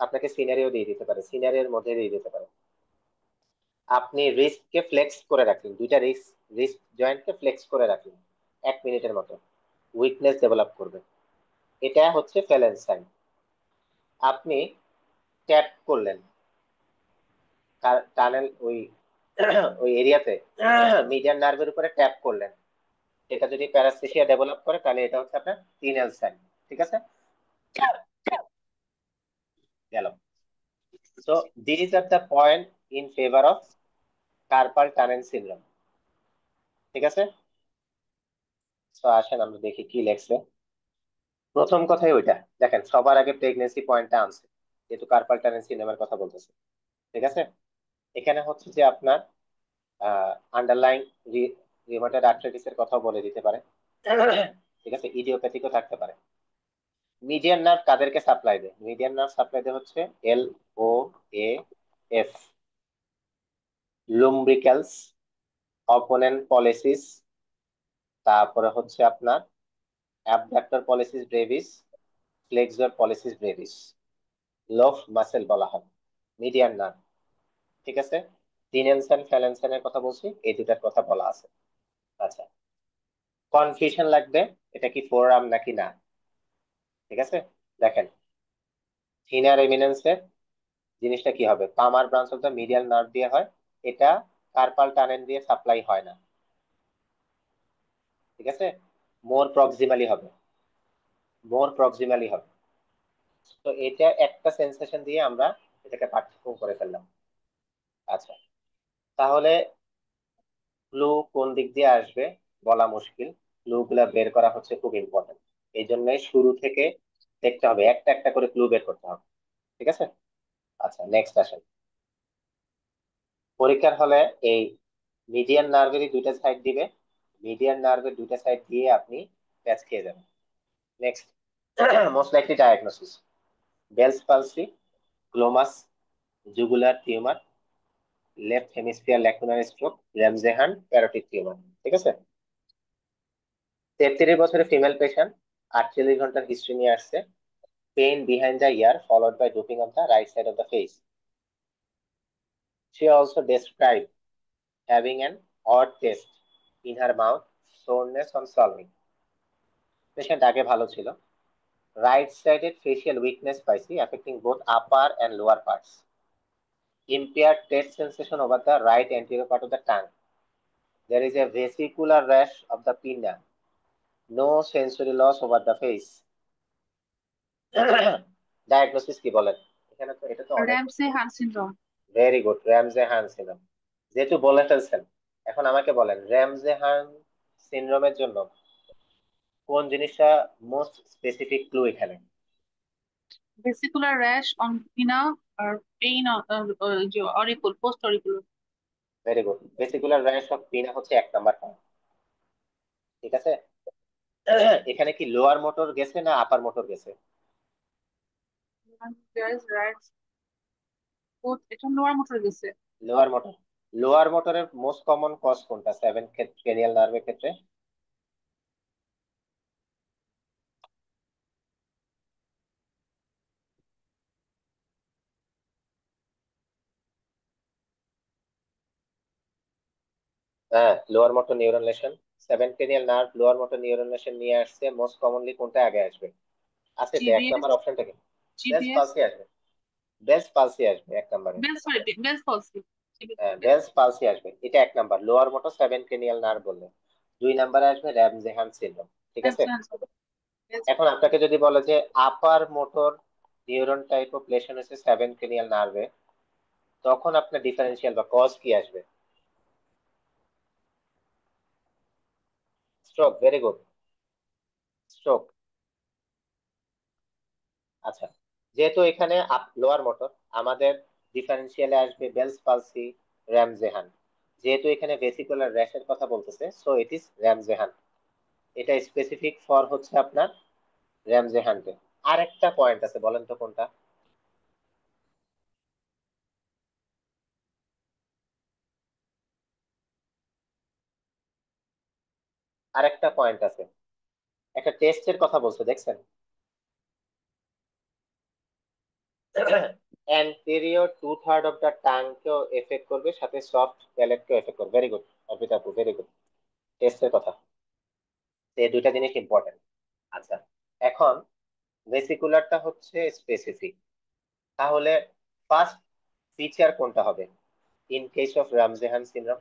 আপনাকে সিনারিও দিয়ে দিতে পারে, সিনারিওর মধ্যে দিয়ে দিতে পারে। আপনি রিস্টকে ফ্লেক্স করে রাখলেন, দুইটা রিস্ট জয়েন্টকে ফ্লেক্স করে রাখলেন 1 মিনিটের মতো, উইকনেস ডেভেলপ করবে, এটা হচ্ছে ফ্যালেন সাইন। আপনি ট্যাপ করলেন টানেল ওই ওই এরিয়াতে, মিডিয়ান নার্ভের উপরে ট্যাপ করলেন, এটা যদি প্যারাস্থেসিয়া ডেভেলপ করে তাহলে এটা হচ্ছে আপনার টিনেল সাইন। ঠিক আছে, গেল। So this are the point in favour of carpal tunnel syndrome. ঠিক আছে, তো আসেন আমরা দেখি কি লেখছে। প্রথম কথাই ওইটা, দেখেন সবার আগে প্রেগনেন্সি পয়েন্টটা আনছে, যেহেতু কার্পাল টানেল সিনড্রোমের কথা বলতেছে। ঠিক আছে, এখানে হচ্ছে যে আপনার আন্ডারলাইন রিউমাটয়েড আর্থ্রাইটিসের কথাও বলে দিতে পারে। ঠিক আছে, ইডিওপ্যাথিকও থাকতে পারে। মিডিয়ান নার্ভ কাদেরকে সাপ্লাই দেয়? মিডিয়ান নার্ভ সাপ্লাই দেয় হচ্ছে L O A F, lumbricals, opponens pollicis, তারপরে হচ্ছে আপনার abductor pollicis brevis, flexor pollicis brevis, LOAF muscle বলা হয়, মিডিয়ান নার্ভ। ঠিক আছে, ডিনেনসেন ফ্যালেনসেনের কথা বলছি, এই দুটার কথা বলা আছে। আচ্ছা, কনফিউশন লাগবে এটা কি ফোর আর্ম নাকি না। ঠিক আছে, দেখেন থিনার এমিনেন্সের জিনিসটা কি হবে, পামার branch of the medial nerve দিয়ে হয়, এটা কার্পাল টানেল দিয়ে সাপ্লাই হয় না। ঠিক আছে, মোর প্রক্সিমালি হবে, মোর প্রক্সিমালি হবে। তো এটা একটা সেন্সেশন দিয়ে আমরা এটাকে পার্থক্য করে ফেললাম। আচ্ছা, তাহলে ক্লু কোন দিক দিয়ে আসবে বলা মুশকিল, ক্লু গুলা বের করা হচ্ছে খুব ইম্পর্টেন্ট। এই জন্যই শুরু থেকে দেখতে হবে, একটা একটা করে ক্লু বের করতে হবে। ঠিক আছে, আচ্ছা নেক্সট আসেন। পরীক্ষার হলে এই মিডিয়ান নার্ভেরই দুইটা সাইড দিবে, মিডিয়ান নার্ভের দুইটা সাইড দিয়ে আপনি প্যাচ খেয়ে যাবেন। Next, most likely diagnosis, Bell's palsy, glomus, jugular tumour, left hemisphere lacunar stroke, Ramsay Hunt parotid tumour. ঠিক আছে, 33 বছরের ফিমেল পেশেন্ট, 48 ঘন্টার হিস্ট্রি নিয়ে আসছে, pain behind the ear followed by drooping of the right side of the face. She also described having an odd taste in her mouth, soreness on swallowing. Patient আগে ভালো ছিল, রাইট সাইডেড ফেশিয়াল উইকনেস পাইছি affecting both upper and lower parts, impaired taste sensation over the right anterior part of the tongue, there is a vesicular rash of the pinna, no sensory loss over the face. Diagnosis কি বলেন, এখানে তো এটা তো অনেক। Ramsay Hunt syndrome. Very good, Ramsay Hunt syndrome, যেহেতু বলে ফেলছেন এখন আমাকে বলেন র্যামজে হান্ট সিনড্রোমের জন্য কোন জিনিসটা মোস্ট স্পেসিফিক ক্লু এখানে। ভেসিকুলার র্যাশ অন পিনা আর পেইন যে auricular post auricular. Very good, vesicular rash of pinna হচ্ছে 1 নাম্বার পয়েন্ট। ঠিক আছে, এখানে কি লোয়ার মোটর গেছে না আপার মোটর গেছে। রাইট, এটা লোয়ার মোটর গেছে। লোয়ার মোটর, লোয়ার মোটরের মোস্ট কমন কজ কোনটা 7 ক্রেনিয়াল নার্ভের ক্ষেত্রে। হ্যাঁ, lower motor neuron lesson, 7 cranial nerve lower motor neuron lesson নিয়ে আসছে, মোস্ট কমনলি কোনটা আগে আসবে, আছে তো 1 নাম্বার জিবিএস, অপশনটাকে। বেলস জিবিএস, পালসি আসবে, বেলস পালসি আসবে 1 নাম্বারে। Bell sorry Bell palsy. হ্যাঁ, বেলস পালসি আসবে, এটা 1 number lower motor 7 cranial nerve বললে। 2 নাম্বারে আসবে র্যামজে হান্ট সিনড্রোম। ঠিক আছে, এখন আপনাকে যদি বলে যে upper motor neuron type of lesion হচ্ছে 7 ক্রেনিয়াল নার্ভে, তখন আপনার ডিফারেন্সিয়াল বা কজ কি আসবে। Stroke, very good, stroke. আচ্ছা, যেহেতু এখানে লোয়ার মোটর, আমাদের ডিফারেন্সিয়ালে আসবে বেলস পালসি, র্যামজেহান। যেহেতু এখানে ভেসিকুলার র্যাশের কথা বলতেছে, সো ইট ইজ র্যামজেহান। এটা স্পেসিফিক ফর হচ্ছে আপনার র্যামজেহানকে। আরেকটা পয়েন্ট আছে, বলেন তো কোনটা। আরেকটা পয়েন্ট আছে, একটা টেস্টের কথা বলছে দেখছেন, অ্যান্টেরিয়র 2/3 অফ দ্য টাং কেও এফেক্ট করবে, সাথে সফট প্যালেট কেও এফেক্ট করবে। ভেরি গুড অর্পিতা আপু, ভেরি গুড, টেস্টের কথা, এই দুইটা জিনিস ইম্পর্টেন্ট। আচ্ছা, এখন ভেসিকুলারটা হচ্ছে স্পেসিফিক, তাহলে ফার্স্ট ফিচার কোনটা হবে ইন কেস অফ রামজেহান সিনড্রোম।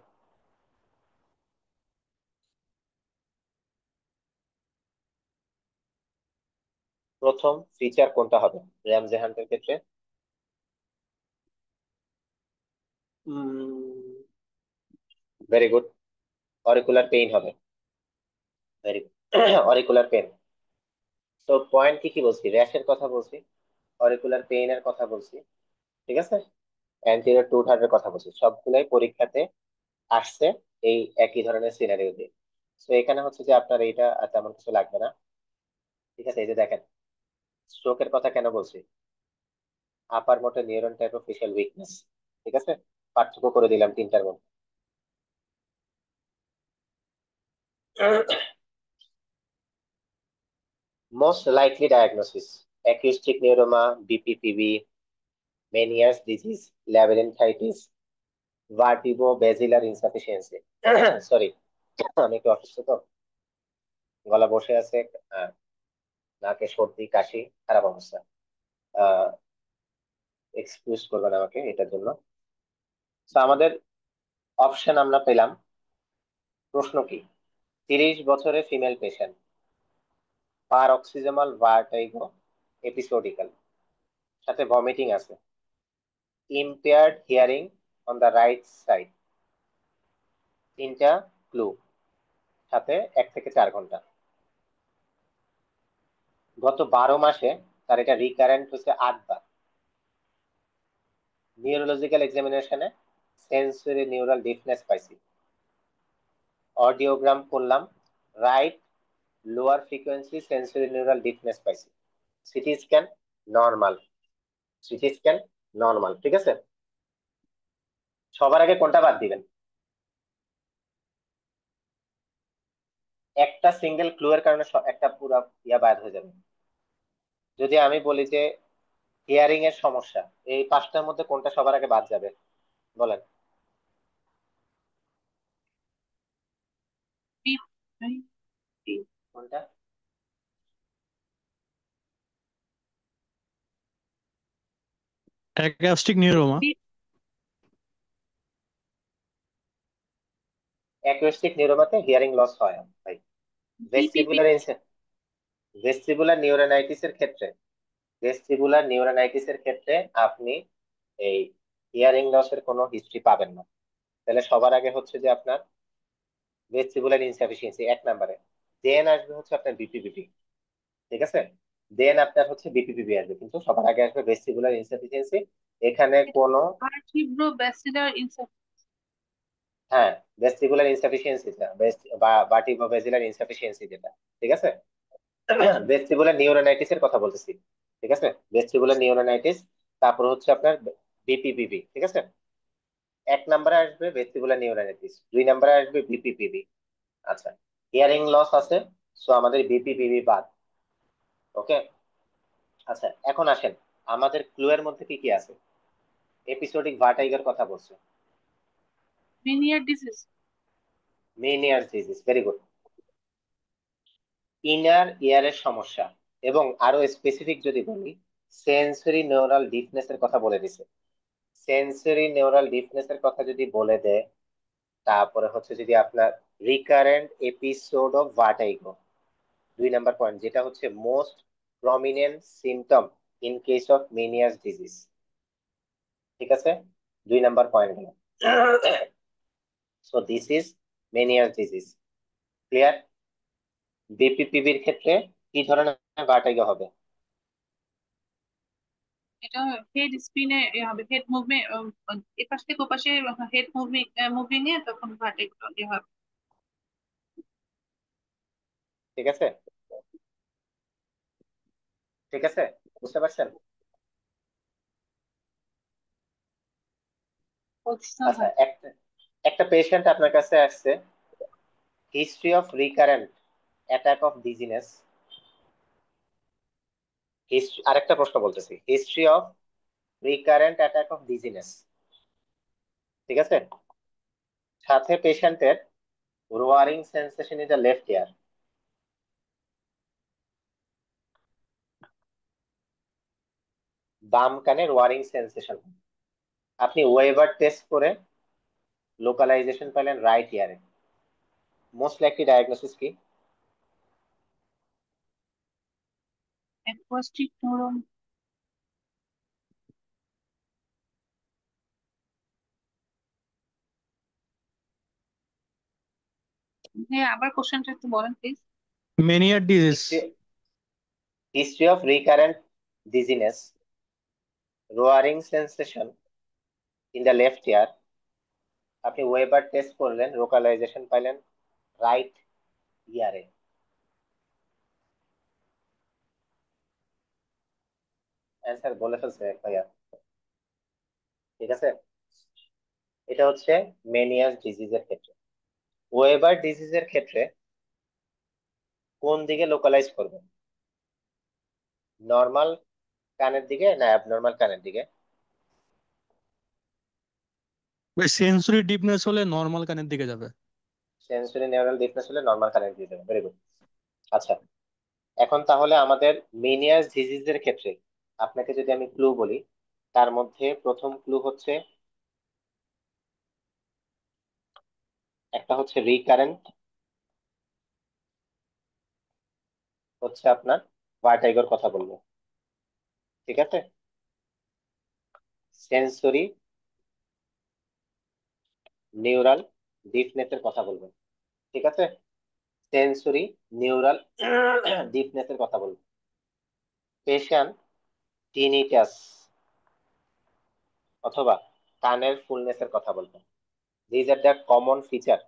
প্রথম ফিচার কোনটা হবে রামজেহানের ক্ষেত্রে। ভেরি গুড, অরিকুলার পেইন হবে, ভেরি গুড, অরিকুলার পেইন। তো পয়েন্ট কি কি বলছি, র্যাশের কথা বলছি, অরিকুলার পেইন এর কথা বলছি, ঠিক আছে, অ্যান্টেরিয়র 2/3 এর কথা বলছি, সবগুলাই পরীক্ষাতে আসছে এই একই ধরনের সিনারিও দিয়ে। তো এখানে হচ্ছে যে আপনার এইটা আর তেমন কিছু লাগবে না। ঠিক আছে, এই যে দেখেন স্ট্রোকের কথা কেন বলছি, upper motor neuron type of facial weakness. ঠিক আছে, পার্থক্য করে দিলাম তিনটার মধ্যে। Most likely diagnosis: acoustic neuroma, BPPV, Meniere's disease, labyrinthitis, vertebro basilar insufficiency. Sorry, আমি একটু অসুস্থ তো, গলা বসে আছে, আহ, নাকে সর্দি কাশি, খারাপ অবস্থা। এক্সকিউজ করবেন আমাকে এটার জন্য। তো আমাদের অপশন আমরা পেলাম। প্রশ্ন কি? 30 বছরে ফিমেল পেশেন্ট, paroxysmal vertigo, এপিসোডিক্যাল, সাথে ভমিটিং আছে, impaired hearing on the right side, তিনটা ক্লু, সাথে 1 থেকে 4 ঘন্টা। গত 12 মাসে তার এটা রিকারেন্ট হচ্ছে 8 বার। নিউরোলজিক্যাল এক্সামিনেশনে সেন্সরি নিউরাল ডিফনেস পাইছি। অডিওগ্রাম করলাম, right lower frequency sensory neural deafness পাইছি। CT scan normal, CT scan normal, ঠিক আছে। সবার আগে কোনটা বাদ দিবেন? একটা সিঙ্গেল ক্লু এর কারণে একটা পুরো ইয়া বাদ হয়ে যাবে। যদি আমি বলি যে হিয়ারিং এর সমস্যা, এই 5টার মধ্যে কোনটা সবার আগে বাদ যাবে বলেন? বি বি কোনটা? অ্যাগাস্টিক নিউরোমা। অ্যাকুস্টিক নিউরোমাতে হিয়ারিং লস হয় ভাই। বিপিপি। ভেস্টিবুলার নিউরোনাইটিস এর ক্ষেত্রে, ভেস্টিবুলার নিউরোনাইটিস এর ক্ষেত্রে আপনি এই হিয়ারিং লসের কোনো হিস্ট্রি পাবেন না। তাহলে সবার আগে হচ্ছে যে আপনার ভেস্টিবুলার ইনসাফিসিয়েন্সি 1 নম্বরে, দেন আসবে হচ্ছে আপনার বিপিপিবি, ঠিক আছে। দেন আপনার হচ্ছে বিপিপিবি আসবে, কিন্তু সবার আগে আসবে ভেস্টিবুলার ইনসাফিসিয়েন্সি। এখানে কোনো, ভার্টিব্রো ব্যাসিলার ইনসাফিসিয়েন্সি। হ্যাঁ, ভেস্টিবুলার ইনসাফিসিয়েন্সিটা বা ভার্টিব্রোভেসিলার ইনসাফিসিয়েন্সি যেটা, ঠিক আছে। আচ্ছা, ভেস্টিবুলার নিউরোনাইটিস এর কথা বলতেছি, ঠিক আছে। ভেস্টিবুলার নিউরোনাইটিস, তারপর হচ্ছে আপনার বিপিপিবি, ঠিক আছে। 1 নম্বরে আসবে ভেস্টিবুলার নিউরোনাইটিস, 2 নম্বরে আসবে বিপিপিবি। আচ্ছা, হিয়ারিং লস আছে, সো আমাদের বিপিপিবি বাদ। ওকে, আচ্ছা এখন আসেন, আমাদের ক্লু এর মধ্যে কি কি আছে? এপিসোডিক ভার্টাইগের কথা বলছে, মেনিয়ার disease. মেনিয়ার disease, very good. Inner ইয়ারের সমস্যা, এবং আরো স্পেসিফিক যদি বলি, সেন্সরি নিউরাল ডিফনেস এর কথা বলে দিছে। সেন্সরি নিউরাল ডিফনেস এর কথা যদি বলে দেয়, তারপরে হচ্ছে যদি আপনার recurrent episode of vertigo, 2 number point, যেটা হচ্ছে most prominent symptom in case of Meniere's disease, ঠিক আছে। 2 নম্বর পয়েন্ট গেল। So this is Meniere's disease, clear. বিপিপিবির ক্ষেত্রে কি ধরনের ভার্টাইগো হবে? এটা হেড স্পিনে হবে, হেড মুভমেন্ট, এপাশ থেকে ওপাশে হেড মুভিং মুভিং এ তখন ভার্টিব্রো হবে। ঠিক আছে, ঠিক আছে, বুঝতে পারছেন? পজিশনাল আচ্ছা, হয়। একটা একটা পেশেন্ট আপনার কাছে আসছে, history of recurrent attack of dizziness, আরেকটা প্রশ্ন বলতেছি, history of recurrent attack of dizziness, ঠিক আছে। সাথে পেশেন্টের roaring sensation in the left ear, বাম কানে রোয়ারিং সেন্সেশন। আপনি ওয়েবার টেস্ট করে লোকালাইজেশন পেলেন রাইট ইয়ারে। মোস্ট লাইকলি ডায়াগনোসিস কি? Acoustic neuron. হ্যাঁ, আবার কোশ্চেনটা একটু বলেন please. Meniere disease. History of recurrent dizziness, roaring sensation in the left ear, আপনি ওয়েবার টেস্ট করলেন, লোকালাইজেশন পাইলেন রাইট ইয়ারে। অ্যান্সার বলে ফেলছে ভাইয়া, ঠিক আছে। এটা হচ্ছে মেনিয়াস ডিজিজের ক্ষেত্রে। ওয়েবার ডিজিজের ক্ষেত্রে কোন দিকে লোকালাইজ করবে, নর্মাল কানের দিকে না অ্যাবনর্মাল কানের দিকে? সেন্সরি ডিপনেস হলে নর্মাল কানের দিকে যাবে। সেন্সরি নিউরাল ডিফনেস হলে নর্মাল কানের দিকে যাবে, ভেরি গুড। আচ্ছা, এখন তাহলে আমাদের মেনিয়াস ডিজিজের ক্ষেত্রে আপনাকে যদি আমি ক্লু বলি, তার মধ্যে প্রথম ক্লু হচ্ছে, একটা হচ্ছে রিকারেন্ট, হচ্ছে আপনার ভার্টাইগোর কথা বলবো, ঠিক আছে? সেন্সরি নিউরাল ডিফনেসের কথা বলবো, ঠিক আছে? সেন্সরি নিউরাল ডিফনেসের কথা বলবো। পেশেন্ট টিনিটাস অথবা কানের ফুলনেসের কথা বলবো। These are the common feature,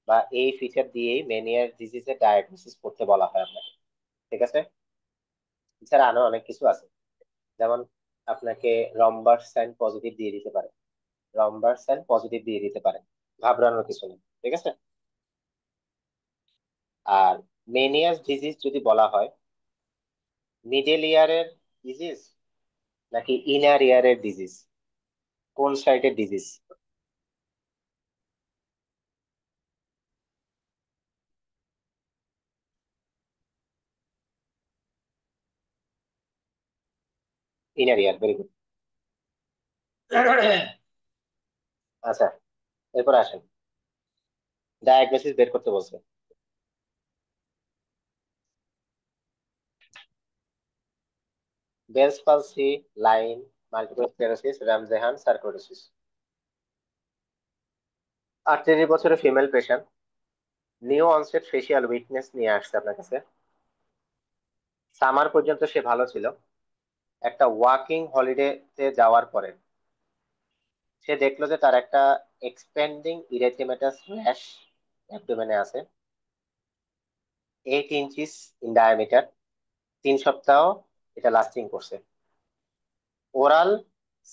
বা এই ফিচার দিয়েই মেনিয়ার ডিজিজের ডায়াগনোসিস করতে বলা হয় আপনাকে, ঠিক আছে? এছাড়া আরো অনেক কিছু আছে, যেমন আপনাকে রম্বাস সাইন পজিটিভ দিয়ে দিতে পারে, রম্বাস সাইন পজিটিভ দিয়ে দিতে পারে, ঘাবড়ানোর কিছু নেই, ঠিক আছে? আর মেনিয়াস ডিজিজ যদি বলা হয়, মিডল ইয়ারের ডিজিজ নাকি ইনার ইয়ারের ডিজিজ, কোন সাইটের disease? Inner ear, very good. আচ্ছা, এরপর আসেন, ডায়াগনোসিস বের করতে বলছে। Bell's palsy, Lyme, multiple sclerosis, Ramsay Hunt sarcoidosis. 38 বছরের female patient, new onset facial weakness নিয়ে আসছে আপনার কাছে। সামার পর্যন্ত সে ভালো ছিল, একটা ওয়াকিং হলিডেতে যাওয়ার পরে সে দেখলো যে তার একটা এক্সপেন্ডিং ইরেথেমেটাস র্যাশ অ্যাবডোমেনে আছে, 8 ইঞ্চিস ইন ডায়ামিটার। 3 সপ্তাহ এটা লাস্টিং করছে। ওরাল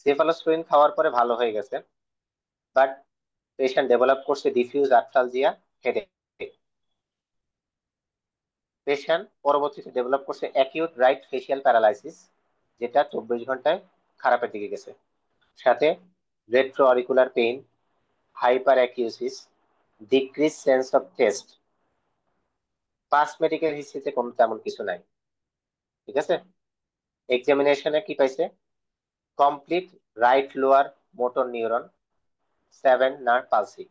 সেফালোস্পুরিন খাওয়ার পরে ভালো হয়ে গেছে, বাট পেশেন্ট ডেভেলপ করছে ডিফিউজ আর্থ্রালজিয়া, হেডেক। পেশেন্ট পরবর্তীতে ডেভেলপ করছে অ্যাকিউট রাইট ফেসিয়াল প্যারালাইসিস, যেটা 24 ঘন্টায় খারাপের দিকে গেছে। সাথে retro auricular pain, hyper acusis, decrease sense of taste. Past medical হিস্ট্রিতে কোনো তেমন কিছু নাই, ঠিক আছে? এক্সামিনেশনে কি পাইছে? Complete right lower motor neuron, 7 nerve palsy.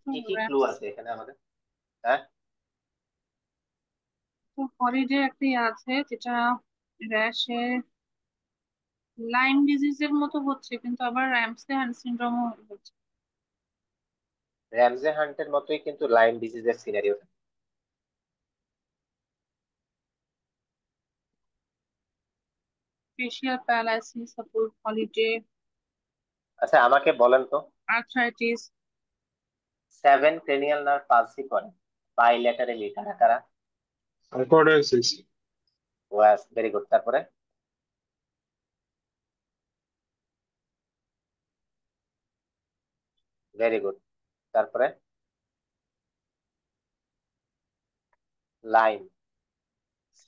কি কি ক্লু আছে এখানে আমাদের? হ্যাঁ, হলিডে একটা আছে যেটা র্যাশে লাইম ডিজিজের মতো হচ্ছে, কিন্তু আবার র্যামসে হ্যান্ড সিনড্রোমও হচ্ছে। র্যামজে হান্টের মতোই কিন্তু লাইম ডিজিজের scenario. Facial paralysis, suppose holiday, আচ্ছা, আমাকে বলেন তো, আর্থ্রাইটিস। 7 ক্রেনিয়াল নার্ভ পালসি করে বাইল্যাটারালি কারা কারা? সার্কোইডোসিস। ওয়াস, ভেরি গুড। তারপরে? Very good. তারপরে? লাইম,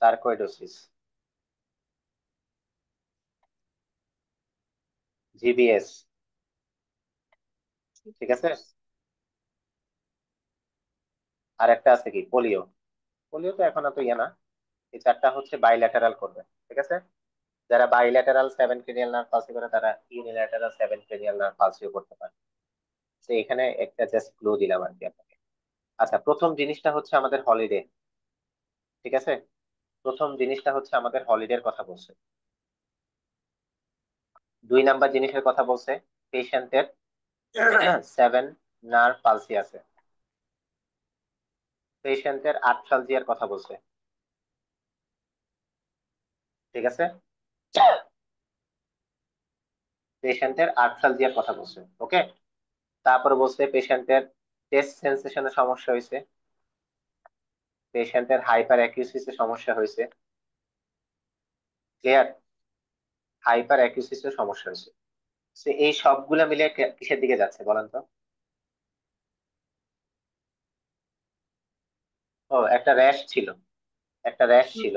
সার্কোইডোসিস, জিবিএস, ঠিক আছে? আর একটা আছে কি, পোলিও। পোলিও তো এখন এত ইয়ে না। এই 4টা হচ্ছে বাইল্যাটারাল করবে, ঠিক আছে? যারা বাইল্যাটারাল 7 ক্রেনিয়াল নার্ভ পালসি করে তারা ইউনিল্যাটারাল 7 ক্রেনিয়াল নার্ভ পালসিও করতে পারে। তো এখানে একটা জাস্ট ক্লু দিলাম আর কি আপনাকে। আচ্ছা, প্রথম জিনিসটা হচ্ছে আমাদের হলিডে, ঠিক আছে? প্রথম জিনিসটা হচ্ছে আমাদের হলিডের কথা বলছে। 2 নাম্বার জিনিসের কথা বলছে, পেশেন্টের 7 নার্ভ পালসি আছে। পেশেন্টের আর্থ্রালজিয়ার কথা বলছে, ঠিক আছে? পেশেন্টের আর্থ্রালজিয়ার কথা বলছে, ওকে? তারপরে বলছে পেশেন্টের টেস্ট সেন্সেশনের সমস্যা হয়েছে, পেশেন্টের হাইপার অ্যাকিউসিসের সমস্যা হয়েছে, ক্লিয়ার? হাইপার অ্যাকিউসিসের সমস্যা হয়েছে। তো এই সবগুলা মিলে কিসের দিকে যাচ্ছে বলেন তো? ও, একটা র্যাশ ছিল, একটা র্যাশ ছিল।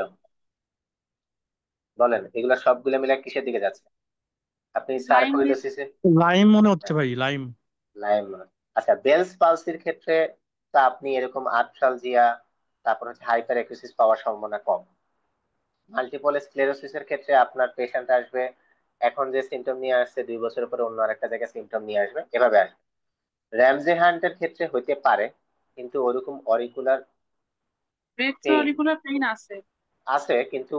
বলেন এগুলা সবগুলা মিলে কিসের দিকে যাচ্ছে? আপনি লাইম সার্কোইডোসিসে লাইম মনে হচ্ছে ভাই, লাইম। লাইম। আচ্ছা, বেলস পালসির ক্ষেত্রে তো আপনি এরকম আর্থ্রালজিয়া, তারপর হচ্ছে হাইপার অ্যাকিউসিস পাওয়ার সম্ভাবনা কম। মাল্টিপল স্ক্লেরোসিসের ক্ষেত্রে আপনার পেশেন্ট আসবে, এখন যে সিমটম নিয়ে আসছে 2 বছর পরে অন্য আরেকটা জায়গায় সিমটম নিয়ে আসবে, এভাবে আসবে। র্যামজে হান্টের ক্ষেত্রে হইতে পারে, কিন্তু ওরকম অরিকুলার পেইন রেট্রোঅরিকুলার পেইন আছে, আছে, কিন্তু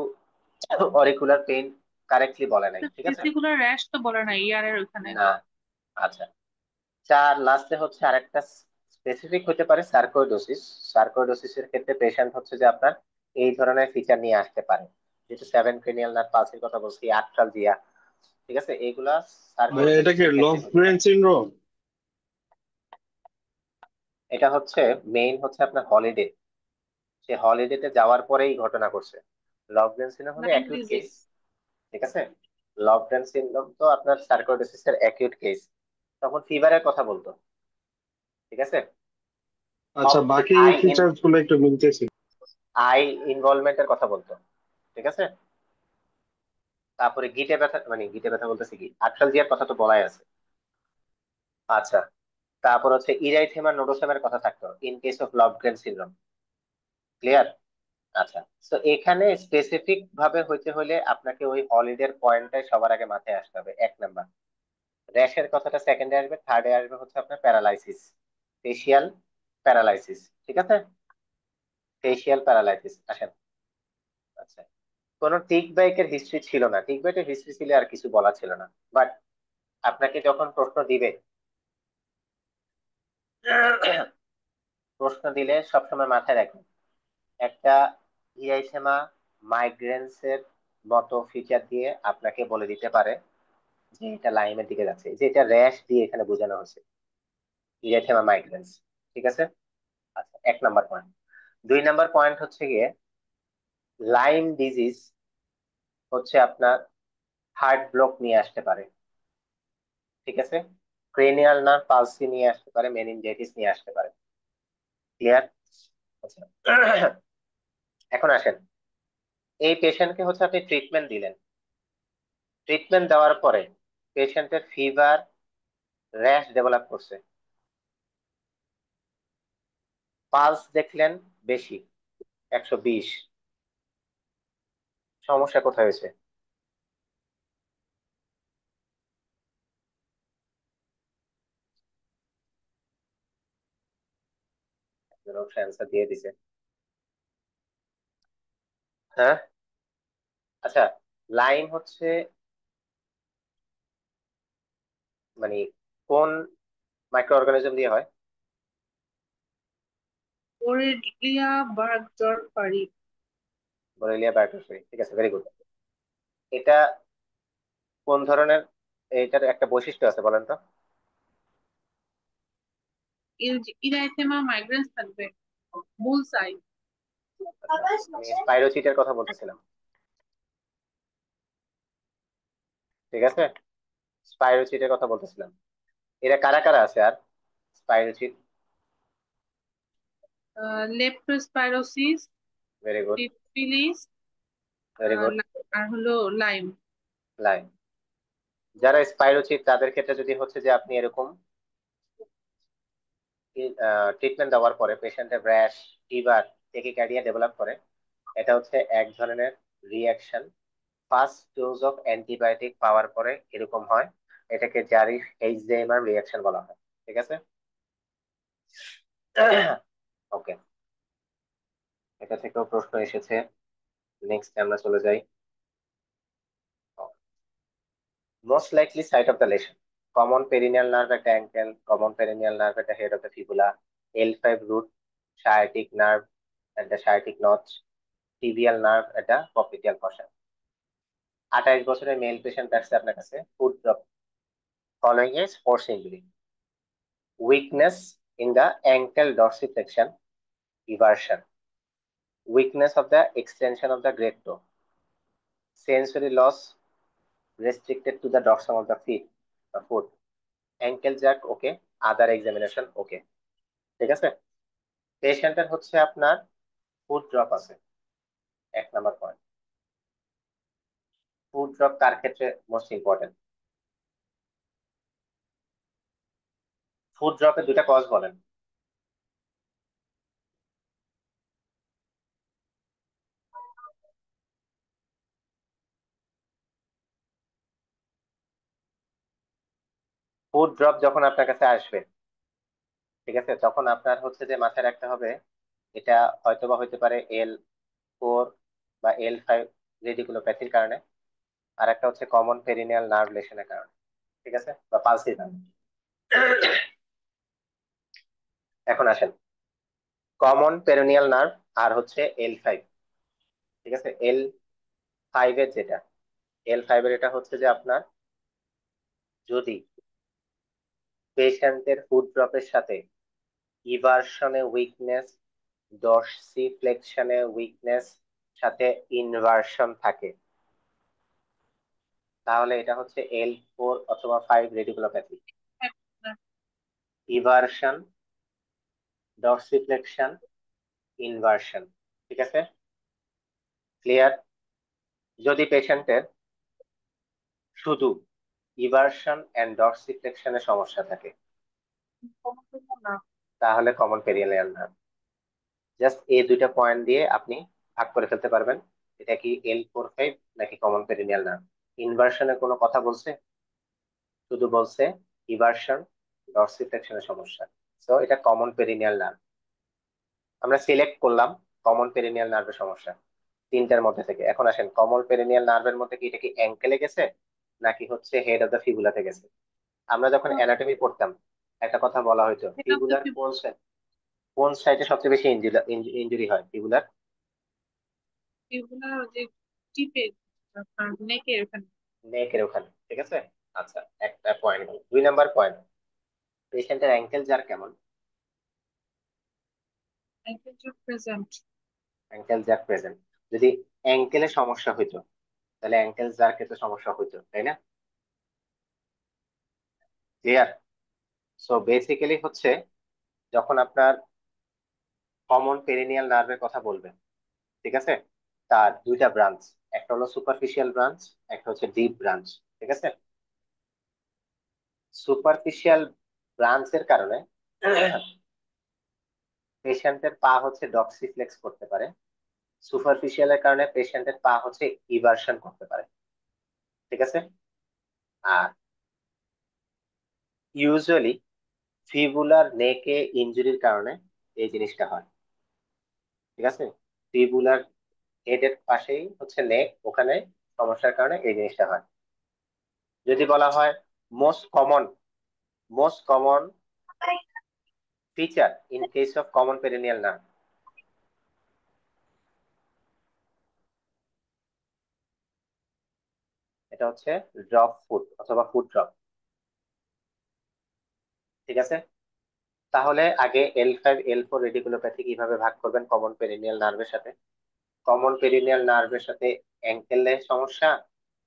অরিকুলার পেইন কারেক্টলি বলে নাই, ঠিক আছে? ভেসিকুলার র্যাশ তো বলে না ইয়ারের ওখানে। না। আচ্ছা, চার লাস্টে হচ্ছে আরেকটা স্পেসিফিক হতে পারে সার্কোইডোসিস। সার্কোইডোসিসের ক্ষেত্রে পেশেন্ট হচ্ছে যে আপনার এই ধরনের ফিচার নিয়ে আসতে পারে, যেহেতু সেভেন ক্রেনিয়াল নার্ভ পালসির কথা বলছি, আর্থ্রালজিয়া, ঠিক আছে, এইগুলা ভাইয়া এটা কি সার্কোইডোসিসের ক্ষেত্রে হতে লফগ্রেন পারে। সিনড্রোম? এটা হচ্ছে মেইন হচ্ছে আপনার হলিডে, সে হলিডেতে যাওয়ার পরেই ঘটনা করছে। লকডাউন সিনড্রোম হলে লাইম অ্যাকিউট কেস, ডিজিজ। ঠিক আছে? লকডাউন সিনড্রোম তো আপনার সার্কোইডোসিসের অ্যাকিউট কেস, তখন ফিভারের কথা বলতো, ঠিক আছে? আচ্ছা, বাকি আই ফিচার্স গুলো একটু মিলতেছে। আই ইনভলভমেন্টের কথা বলতো, ঠিক আছে? তারপরে গিটে ব্যথা, মানে গিটে ব্যথা বলতেছি কি, আর্থ্রালজিয়ার কথা তো বলাই আছে। আচ্ছা, তারপর হচ্ছে ইরাইথেমা নোডোসেমের কথা থাকতো in case of Lofgren syndrome. Clear? আচ্ছা, তো এখানে স্পেসিফিক ভাবে হইতে হলে আপনাকে ওই হলিডের পয়েন্টটাই সবার আগে মাথায় আসতে হবে, 1 নাম্বার। র্যাশের কথাটা সেকেন্ডে আসবে, থার্ডে আসবে হচ্ছে আপনার প্যারালাইসিস, ফেসিয়াল প্যারালাইসিস, ঠিক আছে? ফেসিয়াল প্যারালাইসিস আসেন। আচ্ছা, কোনো টিক বাইকের হিস্ট্রি ছিল না, টিক বাইকের হিস্ট্রি ছিল আর কিছু বলা ছিল না, বাট আপনাকে যখন প্রশ্ন দিবে, প্রশ্ন দিলে সবসময় মাথায় রাখবেন, একটা ইআইসেমা মাইগ্রেন্স এর মতো ফিচার দিয়ে আপনাকে বলে দিতে পারে যে এটা লাইমের দিকে যাচ্ছে, যে এটা র্যাশ দিয়ে এখানে বোঝানো হচ্ছে ইআইসেমা মাইগ্রেন্স, ঠিক আছে? আচ্ছা, 1 নাম্বার পয়েন্ট। 2 নাম্বার পয়েন্ট হচ্ছে গিয়ে লাইম ডিজিজ হচ্ছে আপনার হার্ট ব্লক নিয়ে আসতে পারে, ঠিক আছে? ক্রেনিয়াল নার্ভ পালসি নিয়ে আসতে পারে, মেনিনজাইটিস নিয়ে আসতে পারে। ক্লিয়ার? আচ্ছা, এখন আসেন, এই পেশেন্টকে হচ্ছে আপনি ট্রিটমেন্ট দিলেন, ট্রিটমেন্ট দেওয়ার পরে পেশেন্টের ফিভার, র্যাশ ডেভেলপ করছে, পালস দেখলেন বেশি, 120। সমস্যা কোথায় হয়েছে? অ্যান্সার দিয়ে দিছে। হ্যাঁ, আচ্ছা, লাইম হচ্ছে মানে কোন মাইক্রো অর্গানিজম দিয়ে হয়? ওরেলিয়া বার্গডরফারি। বরেলিয়া বায়োটোফারি, ঠিক আছে, ভেরি গুড। এটা কোন ধরনের, এটার একটা বৈশিষ্ট্য আছে বলেন তো? ইরাইথেমা মাইগ্রেন্স থাকবে, বুলসাই। আচ্ছা, আমি স্পাইরোচিটের কথা বলতেছিলাম, ঠিক আছে? স্পাইরোচিটের কথা বলতেছিলাম। এরা কারা কারা আছে আর spirochete? Leptospirosis, very good, syphilis, very good. আর হলো লাইম। লাইম। যারা স্পাইরোচিট তাদের ক্ষেত্রে যদি হচ্ছে যে আপনি এরকম ট্রিটমেন্ট দেওয়ার পরে পেশেন্টের র্যাশ, ফিভার, টেকিকার্ডিয়া ডেভেলপ করে, এটা হচ্ছে এক ধরনের reaction. First dose of antibiotic পাওয়ার পরে এরকম হয়, এটাকে জারি এইচজেইমার রিয়াকশন বলা হয়, ঠিক আছে? ওকে, এটা থেকেও প্রশ্ন এসেছে। নেক্সট আমরা চলে যাই। Most likely site of the lesion, common peroneal nerve একটা অ্যাঙ্কেল, কমন পেরিনিয়াল নার্ভ একটা head of the fibula, L5 root, sciatic nerve at the sciatic notch, tibial nerve at the popliteal fossa। 28 বছরের মেল পেশেন্ট আসছে আপনার কাছে, food drop following A sports injury, weakness in the ankle dorsiflexion, eversion, weakness of the extension of the great toe, sensory loss restricted to the dorsum of the feet বা foot, ankle jack ওকে, other examination ওকে, ঠিক আছে। পেশেন্টের হচ্ছে আপনার ফুট ড্রপ আছে, 1 নাম্বার পয়েন্ট। ফুট ড্রপ কার ক্ষেত্রে মোস্ট ইম্পর্টেন্ট? ফুট ড্রপের 2টা কজ বলেন। ফুট ড্রপ যখন আপনার কাছে আসবে, ঠিক আছে, তখন আপনার হচ্ছে যে মাথায় রাখতে হবে এটা হয়তোবা হইতে পারে L4 বা L5 রেডিকুলোপ্যাথির কারণে, আর একটা হচ্ছে কমন পেরিনিয়াল নার্ভ লেশনের কারণে, ঠিক আছে, বা পালসির কারণে। এখন আসেন, কমন পেরিনিয়াল নার্ভ আর হচ্ছে L5, ঠিক আছে। L5 এর যেটা, L5 এর এটা হচ্ছে যে আপনার যদি পেশেন্টের ফুট ড্রপের সাথে ইভার্সনে উইকনেস, ডর্সিফ্লেকশনে উইকনেস, সাথে ইনভার্সন থাকে, তাহলে এটা হচ্ছে L4 অথবা 5 রেডিকুলোপ্যাথি। ইভার্সন, ডর্সিফ্লেকশন, ইনভার্সন, ঠিক আছে, ক্লিয়ার। যদি পেশেন্টের শুধু ইভার্সন এন্ড ডর্সিফ্লেকশনের সমস্যা থাকে তাহলে কমন পেরিনিয়াল নার্ভ। জাস্ট এই 2টা পয়েন্ট দিয়ে আপনি ভাগ করে ফেলতে পারবেন এটা কি L4-5 নাকি কমন পেরিনিয়াল নার্ভ। ইনভার্সনের কোনো কথা বলছে? শুধু বলছে ইভার্সন, ডর্সিফ্লেকশনের সমস্যা, সো এটা কমন পেরিনিয়াল নার্ভ। আমরা সিলেক্ট করলাম কমন পেরিনিয়াল নার্ভের সমস্যা 3টার মধ্যে থেকে। এখন আসেন, কমন পেরিনিয়াল নার্ভের মধ্যে কি এটা কি অ্যাঙ্কেলে গেছে নাকি হচ্ছে হেড অফ দ্য ফিবুলাতে গেছে? আমরা যখন অ্যানাটমি পড়তাম একটা কথা বলা হয়তো, ফিবুলার কোন সাইডে সবচেয়ে বেশি ইনজুরি হয়? ফিবুলার এগুলা যে টিপে আপনার নেকের ওখানে। নেকের ওখানে, ঠিক আছে। আচ্ছা, একটা পয়েন্ট হলো। 2 নাম্বার পয়েন্ট, পেশেন্টের অ্যাঙ্কেল জার কেমন? প্রেজেন্ট। Ankle jerk present. যদি অ্যাঙ্কেলে সমস্যা হইতো তাহলে অ্যাঙ্কেল জার ক্ষেত্রে সমস্যা হইতো, তাই না? ক্লিয়ার। সো বেসিক্যালি হচ্ছে যখন আপনার কমন পেরিনিয়াল নার্ভের কথা বলবেন, ঠিক আছে, তার 2টা ব্রাঞ্চ, একটা হলো সুপারফিশিয়াল ব্রাঞ্চ, একটা হচ্ছে ডিপ ব্রাঞ্চ, ঠিক আছে। সুপারফিশিয়াল ব্রাঞ্চের কারণে পেশেন্টের পা হচ্ছে ডক্সিফ্লেক্স করতে পারে, সুপারফিশিয়ালের কারণে পেশেন্টের পা হচ্ছে ইভার্সন করতে পারে, ঠিক আছে। আর ইউজুয়ালি ফিবুলার নেকে ইনজুরির কারণে এই জিনিসটা হয়, ঠিক আছে। ফিবুলার হেডের পাশেই হচ্ছে নেক, ওখানে সমস্যার কারণে এই জিনিসটা হয়। যদি বলা হয় most common feature in case of common peroneal nerve, এটা হচ্ছে ড্রপ ফুট অথবা ফুট ড্রপ, ঠিক আছে। তাহলে আগে L5 L4 রেডিকুলোপ্যাথি কিভাবে ভাগ করবেন কমন পেরিনিয়াল নার্ভের সাথে? কমন পেরিনিয়াল নার্ভের সাথে অ্যাঙ্কেলে সমস্যা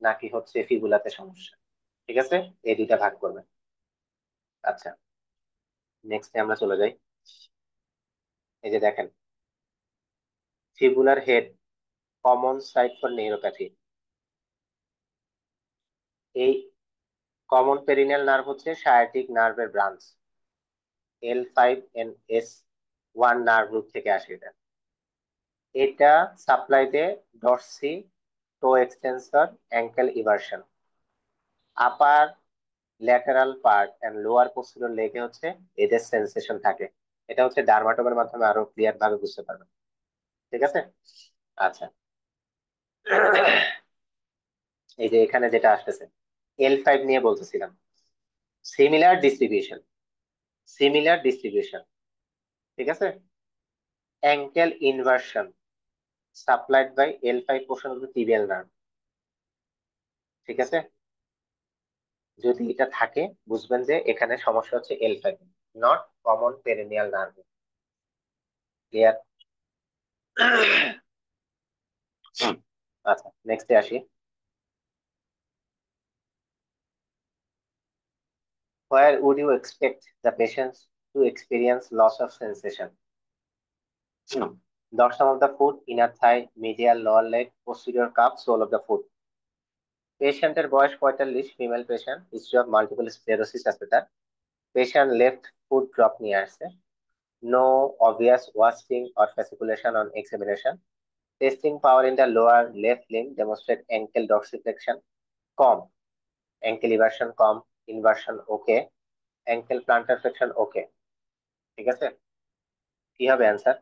নাকি হচ্ছে ফিবুলাতে সমস্যা, ঠিক আছে, এই 2টা ভাগ করবেন। আচ্ছা, নেক্সটে আমরা চলে যাই। এই যে দেখেন, fibular head common site for neuropathy. এই কমন পেরিনিয়াল নার্ভ হচ্ছে সায়াটিক নার্ভের ব্রাঞ্চ, L5-NS1 নার্ভ রুট থেকে আসে এটা। এটা সাপ্লাই দেয় dorsi toe extensor ankle eversion. Upper lateral part and lower posterior লেগে হচ্ছে এদের সেন্সেশন থাকে। এটা হচ্ছে ডার্মাটোমের মাধ্যমে আরো ক্লিয়ার ভাবে বুঝতে পারবেন, ঠিক আছে। আচ্ছা, এই যে এখানে যেটা আসতেছে L5 নিয়ে বলতেছিলাম, সিমিলার ডিস্ট্রিবিউশন, সিমিলার ডিস্ট্রিবিউশন, ঠিক আছে। Ankle inversion supplied by L5 portion of the tibial nerve, ঠিক আছে। যদি এটা থাকে বুঝবেন যে এখানে সমস্যা হচ্ছে L5, not common peroneal nerve. Clear. আচ্ছা, নেক্সটে আসি। Where would you expect the patient to experience loss of sensation? Dorsum of the foot, inner thigh, medial lower leg, posterior calf, sole of the foot. পেশেন্টের বয়স 45, female patient, history of multiple sclerosis আছে তার। পেশেন্ট লেফট ফুট ড্রপ নিয়ে আসছে। No obvious wasting or fasciculation on examination. Testing power in the lower left limb demonstrate ankle dorsiflexion কম, অ্যাঙ্কেল ইভার্সন কম, inversion okay, ankle plantar flexion okay. ঠিক আছে, কি হবে অ্যান্সার?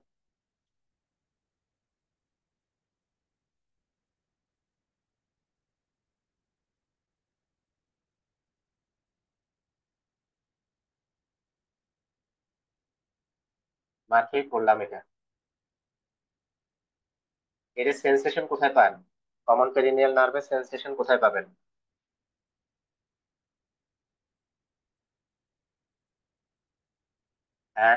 মাত্রই পড়লাম এটা। এর সেন্সেশন কোথায় পান? কমন পেরিনিয়াল নার্ভের সেন্সেশন কোথায় পাবেন? হ্যাঁ,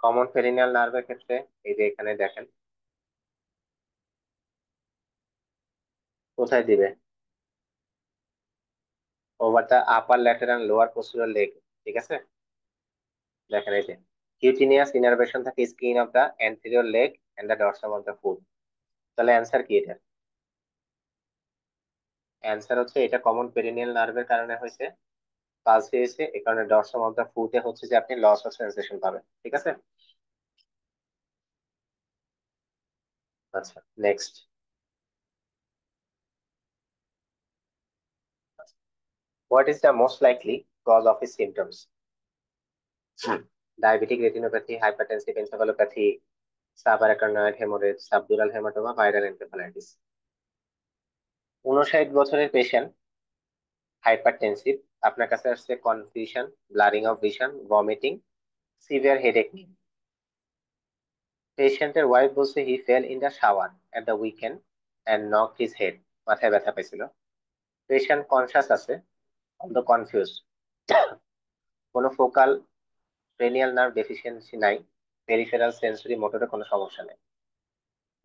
কমন পেরিনিয়াল নার্ভের ক্ষেত্রে এই যে এখানে দেখেন কোথায় দিবে, over the upper lateral lower posterior leg. ঠিক আছে, দেখেন এই যে কিউটিনিয়াস ইনারভেশন থাকে skin of the anterior leg and the dorsum of the foot. তাহলে অ্যান্সার কি এটা? অ্যান্সার হচ্ছে এটা কমন পেরিনিয়াল নার্ভের কারণে হয়েছে, পালস হয়েছে, এই কারণে ডরসাম অফ দা ফুটে হচ্ছে যে আপনি লস অফ সেন্সেশন পাবেন। ঠিক আছে, আচ্ছা next. What is the most likely cause of his symptoms? Diabetic retinopathy, hypertensive encephalopathy, subarachnoid haemorrhage, subdural haematoma, viral encephalitis. 59 বছরের পেশেন্ট, হাইপারটেনসিভ, আপনার কাছে আসছে confusion, blurring of vision, vomiting, severe headache নিয়ে। পেশেন্টের ওয়াইফ বলছে he fell in the shower at the weekend and knock his head, মাথায় ব্যথা পাইছিল। পেশেন্ট কনসাস আছে, অন্ত কনফিউজ, কোনো ফোকাল ক্রেনিয়াল নার্ভ ডেফিসিয়েন্সি নাই, পেরিফেরাল সেন্সরি মোটরে কোনো সমস্যা নেই।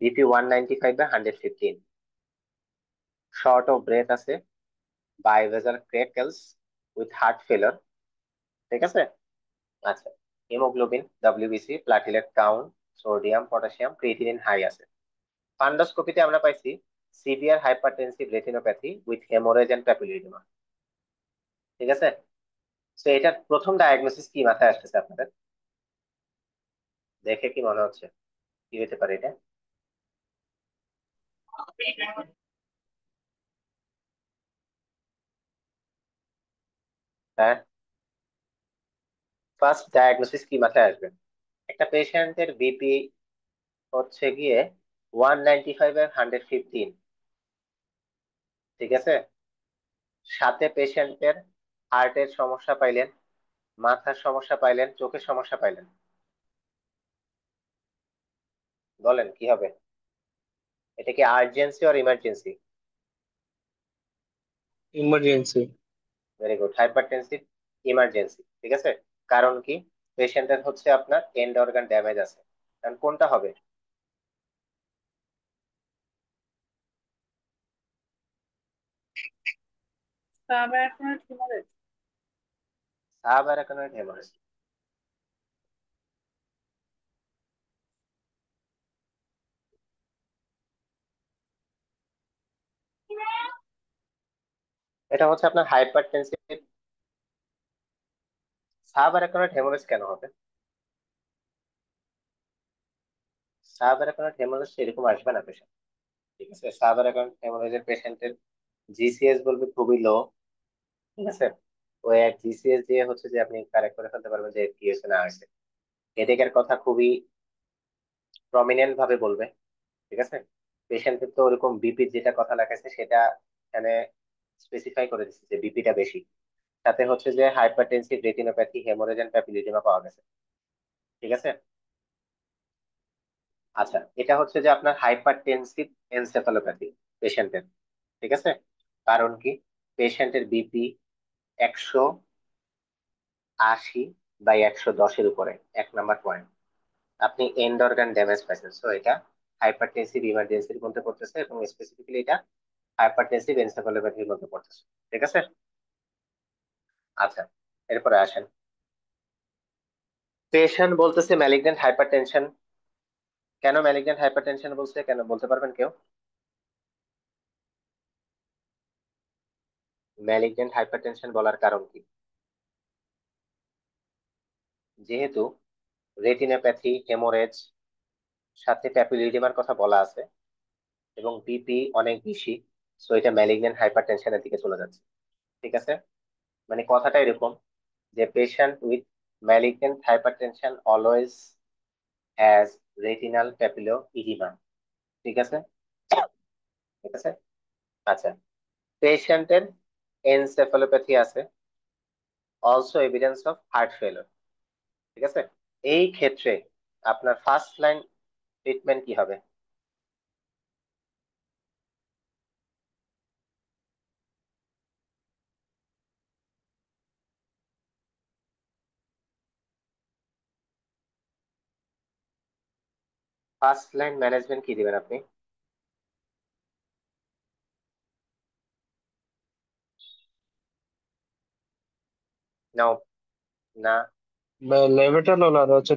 বিপি 195/115, শর্ট অফ ব্রেথ আছে, বাইভেজার ক্র্যাকলস উইথ হার্ট ফেলার। ঠিক আছে, আচ্ছা। Haemoglobin, WBC, platelet count, sodium, potassium, creatinine high আছে। ফান্ডোস্কোপিতে আমরা পাইছি severe hypertensive retinopathy with haemorrhage and papilloedema. ঠিক আছে, তো এটার প্রথম ডায়াগনোসিস কি মাথায় আসতেছে আপনাদের? দেখে কি মনে হচ্ছে কি হতে পারে এটা? হ্যাঁ, ফার্স্ট ডায়াগনোসিস কি মাথায় আসবে? একটা পেশেন্টের বিপি হচ্ছে গিয়ে 195/115। ঠিক আছে, সাথে পেশেন্টের হার্টের সমস্যা পাইলেন, মাথার সমস্যা পাইলেন, চোখের সমস্যা পাইলেন, বলেন কি হবে? এটা কি আর্জেন্সি আর emergency? Emergency. Very good, hypertensive emergency. ঠিক আছে, কারণ কি? পেশেন্টের হচ্ছে আপনার এন্ড অর্গান ড্যামেজ আছে। কারণ কোনটা হবে? সাবঅ্যাকুয়েট হিমোরেজ। সাবঅ্যারাকানয়েড হেমারেজ। এটা হচ্ছে আপনার হাইপারটেনসিভ। সাবঅ্যারাকানয়েড হেমারেজ কেন হবে? সাবঅ্যারাকানয়েড হেমারেজ এরকম আসবে না পেশেন্ট। ঠিক আছে, সাবঅ্যারাকানয়েড হেমারেজের পেশেন্টের জিসিএস বলবে খুবই লো। ঠিক আছে, ওই এক জিসিএস দিয়ে হচ্ছে যে আপনি কারেক্ট করে ফেলতে পারবেন যে কি হয়েছে না হয়েছে। হেডেকের কথা খুবই প্রমিনেন্ট ভাবে বলবে। ঠিক আছে, পেশেন্টের তো ওরকম বিপি যেটা কথা লেখাছে সেটা এখানে স্পেসিফাই করে দিচ্ছে যে বিপিটা বেশি, সাথে হচ্ছে যে হাইপারটেনসিভ রেটিনোপ্যাথি, হেমোরেজ এন্ড প্যাপিলিওডিমা পাওয়া গেছে। ঠিক আছে, আচ্ছা, এটা হচ্ছে যে আপনার হাইপারটেনসিভ এনসেফালোপ্যাথি পেশেন্টের। ঠিক আছে, কারণ কি? পেশেন্টের বিপি 180 বাই 110-এর উপরে, 1 নাম্বার পয়েন্ট। আপনি এন্ড অর্গান ড্যামেজ পাইছেন, সো এটা হাইপারটেনসিভ ইমার্জেন্সির মধ্যে পড়তেছে, এবং স্পেসিফিক্যালি এটা হাইপারটেনসিভ এনসেফালোপ্যাথির মধ্যে পড়তেছে। ঠিক আছে। আচ্ছা, এরপরে আসেন, পেশেন্ট বলতেছে ম্যালিগন্যান্ট হাইপারটেনশন। কেন ম্যালিগন্যান্ট হাইপারটেনশন বলছে, কেন বলতে পারবেন কেউ? ম্যালিগন্যান্ট হাইপারটেনশন বলার কারণ কি? যেহেতু রেটিনোপ্যাথি, হেমোরেজ, সাথে প্যাপিলোইডিমার কথা বলা আছে, এবং বিপি অনেক বেশি, সো এটা ম্যালিগন্যান্ট হাইপারটেনশনের দিকে চলে যাচ্ছে। ঠিক আছে, মানে কথাটা এরকম যে patient with malignant hypertension always has retinal papilloedema. ঠিক আছে, ঠিক আছে। আচ্ছা, পেশেন্টের এনসেফালোপ্যাথি আছে, also evidence of heart failure. ঠিক আছে, এই ক্ষেত্রে আপনার ফার্স্ট লাইন ট্রিটমেন্ট কি হবে? ফার্স্ট লাইন ম্যানেজমেন্ট কি দিবেন আপনি? নাও, না, লেভেটালল আর হচ্ছে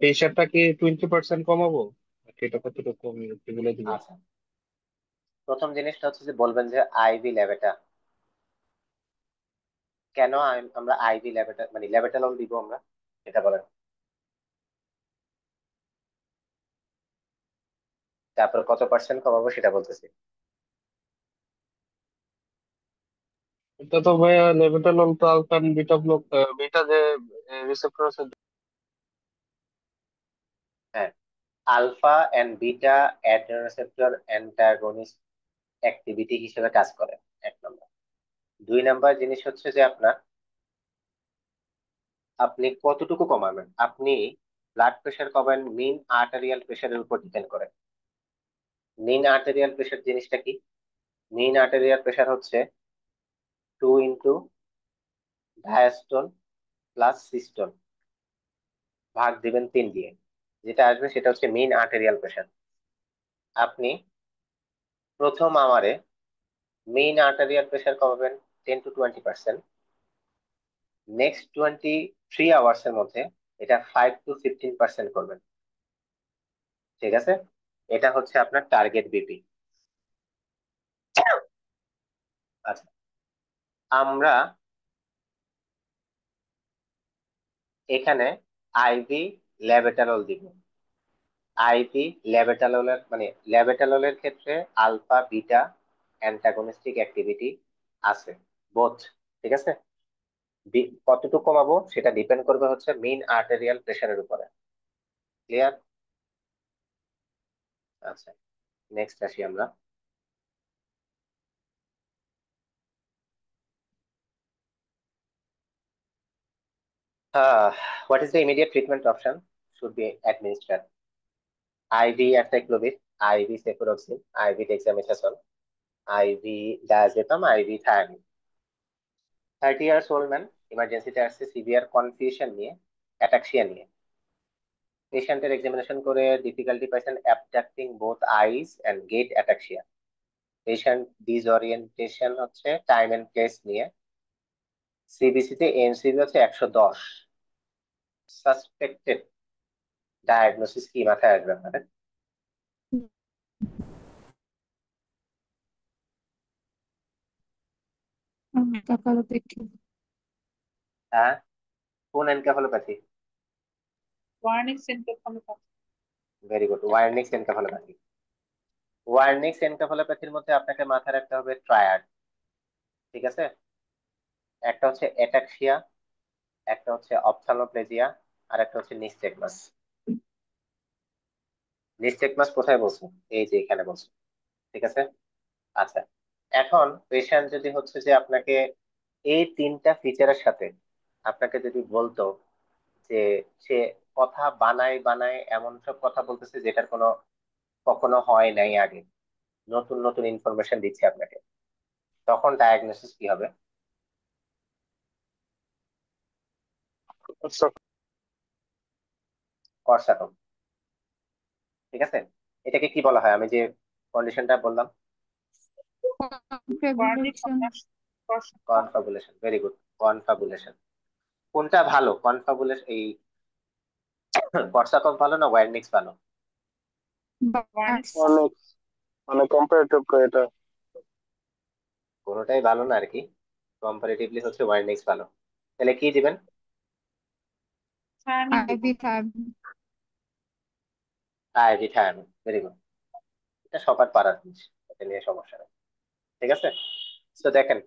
প্রেশারটা কি 20% কমাবো? এটা কতটুকু কমিয়ে একটু বলে দিবেন? আচ্ছা, প্রথম জিনিসটা হচ্ছে যে বলবেন যে আইভি ল্যাবেটা। কেন আমরা আইভি ল্যাবেটা মানে ল্যাবেটালল দিব আমরা, এটা বলেন। তারপর কত পার্সেন্ট কমাবো সেটা বলতেছি। এটা তো ভাইয়া লেভেটালল তো আলফা বিটা ব্লক, বিটা যে রিসেপ্টর আছে। হ্যাঁ, alpha and beta adrenoreceptor antagonist activity হিসেবে কাজ করে, 1 নম্বর। 2 নম্বর জিনিস হচ্ছে যে আপনি কতটুকু কমাবেন। আপনি ব্লাড প্রেশার কমাবেন মিন আর্টেরিয়াল প্রেশারের উপর ডিপেন্ড করে। মিন আর্টেরিয়াল প্রেশার জিনিসটা কি? মিন আর্টেরিয়াল প্রেশার হচ্ছে 2 ডায়াস্টোল প্লাস সিস্টোল, ভাগ দিবেন 3 দিয়ে, যেটা আসবে সেটা হচ্ছে মিন আর্টেরিয়াল প্রেশার। আপনি প্রথম আওয়ারে মেইন আর্টারিয়াল প্রেশার কমাবেন 10 to 20%। নেক্সট 23 আওয়ার্স এর মধ্যে এটা 5 to 15% করবেন। ঠিক আছে, এটা হচ্ছে আপনার টার্গেট বিপি। আচ্ছা, আমরা এখানে আইভি ল্যাবেটালল দিব। আইভি ল্যাবেটাললের মানে ল্যাবেটাললের ক্ষেত্রে আলফা বিটা অ্যান্টাগনিস্টিক অ্যাক্টিভিটি আছে, বোথ। ঠিক আছে, কতটুকু কমাবো সেটা ডিপেন্ড করবে হচ্ছে মেইন আর্টেরিয়াল প্রেশারের উপরে। ক্লিয়ার? আচ্ছা, নেক্সট আসি আমরা। What is the immediate treatment option should be administered? IV acecloprid, IV cefuroxime, IV dexamethasone, IV diazepam, IV thiamine. 30 years old man, ইমার্জেন্সিতে আসছে সিভিয়ার কনফিউশন নিয়ে, অ্যাটাক্সিয়া নিয়ে। পেশেন্টের এক্সামিনেশন করে ডিফিকাল্টি পাইছেন abducting both eyes and gait ataxia. Patient disorientation হচ্ছে টাইম এন্ড প্লেস নিয়ে। সিবিসি তে এনসিবি হচ্ছে 110। সাসপেক্টেড ডায়াগনোসিস কি মাথায় আসবে আপনাদের? এনকেফালোপ্যাথি। হ্যাঁ, কোন encephalopathy? Wernicke's encephalopathy. Very good, Wernicke's encephalopathy. Wernicke's এনকেফালোপ্যাথির মধ্যে আপনাকে মাথায় রাখতে হবে ট্রায়াড। ঠিক আছে, একটা হচ্ছে অ্যাটাক্সিয়া, একটা হচ্ছে অপথ্যালমোপ্লেজিয়া, আর একটা হচ্ছে নিস্টেগমাস। নিস্টেগমাস কোথায় বলছো? এই যে এখানে বলছো। ঠিক আছে। আচ্ছা, এখন পেশেন্ট যদি হচ্ছে যে আপনাকে এই 3টা ফিচারের সাথে আপনাকে যদি বলতো যে সে কথা বানায় বানায় এমন সব কথা বলতেছে যেটার কোনো কখনো হয় নাই আগে, নতুন নতুন ইনফরমেশন দিচ্ছে আপনাকে, তখন ডায়াগনোসিস কি হবে? কর্সাকম। ঠিক আছে, এটাকে কি বলা হয়, আমি যে কন্ডিশনটা বললাম? বার্নিক কনফ্যাবুলেশন। কনফাবুলেশন, very good, কনফাবুলেশন। কোনটা ভালো, কনফাবুলেশন এই কর্সাকম ভালো না ওয়ার্নিক্স ভালো? বার্নিক অনেক মানে কম্পারেটিভ এটা। কোনোটাই ভালো না আর কি, কম্পারেটিভলি হচ্ছে ওয়ার্নিক্স ভালো। তাহলে কি দিবেন? থায়ামিন দিব। IV third. IV thiamine, very good. এটা সবার পারার জিনিস, এটা নিয়ে সমস্যা নেই। ঠিক আছে, তো দেখেন,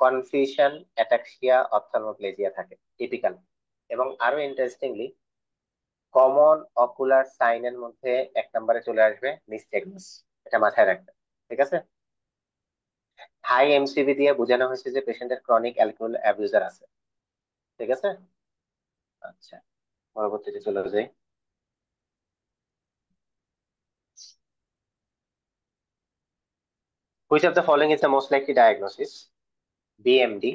কনফিউশন, অ্যাটাক্সিয়া, অপথ্যালমোপ্লেজিয়া থাকে টিপিক্যাল। এবং আরো ইন্টারেস্টিংলি কমন অকুলার সাইনের মধ্যে এক নম্বরে চলে আসবে নিস্টেগমাস, এটা মাথায় রাখবেন। ঠিক আছে, হাই এমসিবি দিয়ে বোঝানো হয়েছে যে পেশেন্টের ক্রনিক অ্যালকোহল অ্যাবিউজার আছে। ঠিক আছে, আচ্ছা, পরবর্তীতে চলে যাই। Which of the following is the most likely diagnosis? BMD,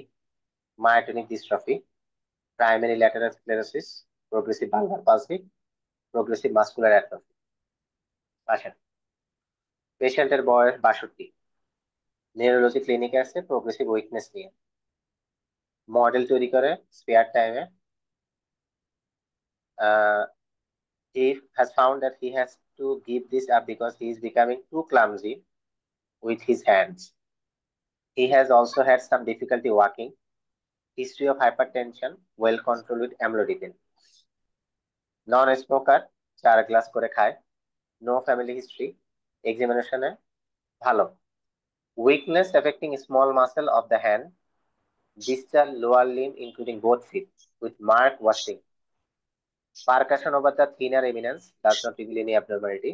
myotonic dystrophy, primary lateral sclerosis, progressive bulbar palsy, progressive muscular atrophy। আচ্ছা, পেশেন্টের বয়স 62, নিউরোলজি ক্লিনিকে আছে প্রোগ্রেসিভ উইকনেস নিয়ে, মডেল তৈরি করে স্পেয়ার টাইমে। He has found that he has to give this up because he is becoming too clumsy with his hands. He has also had some difficulty walking, history of hypertension, well controlled with amlodipine, non smoker, 4 glass করে খায়, নো ফ্যামিলি হিস্ট্রি, এক্সামিনেশনে ভালো, weakness affecting small muscle of the hand, distal lower limb including both feet with marked washing, percussion over the thinner eminence does not reveal any abnormality,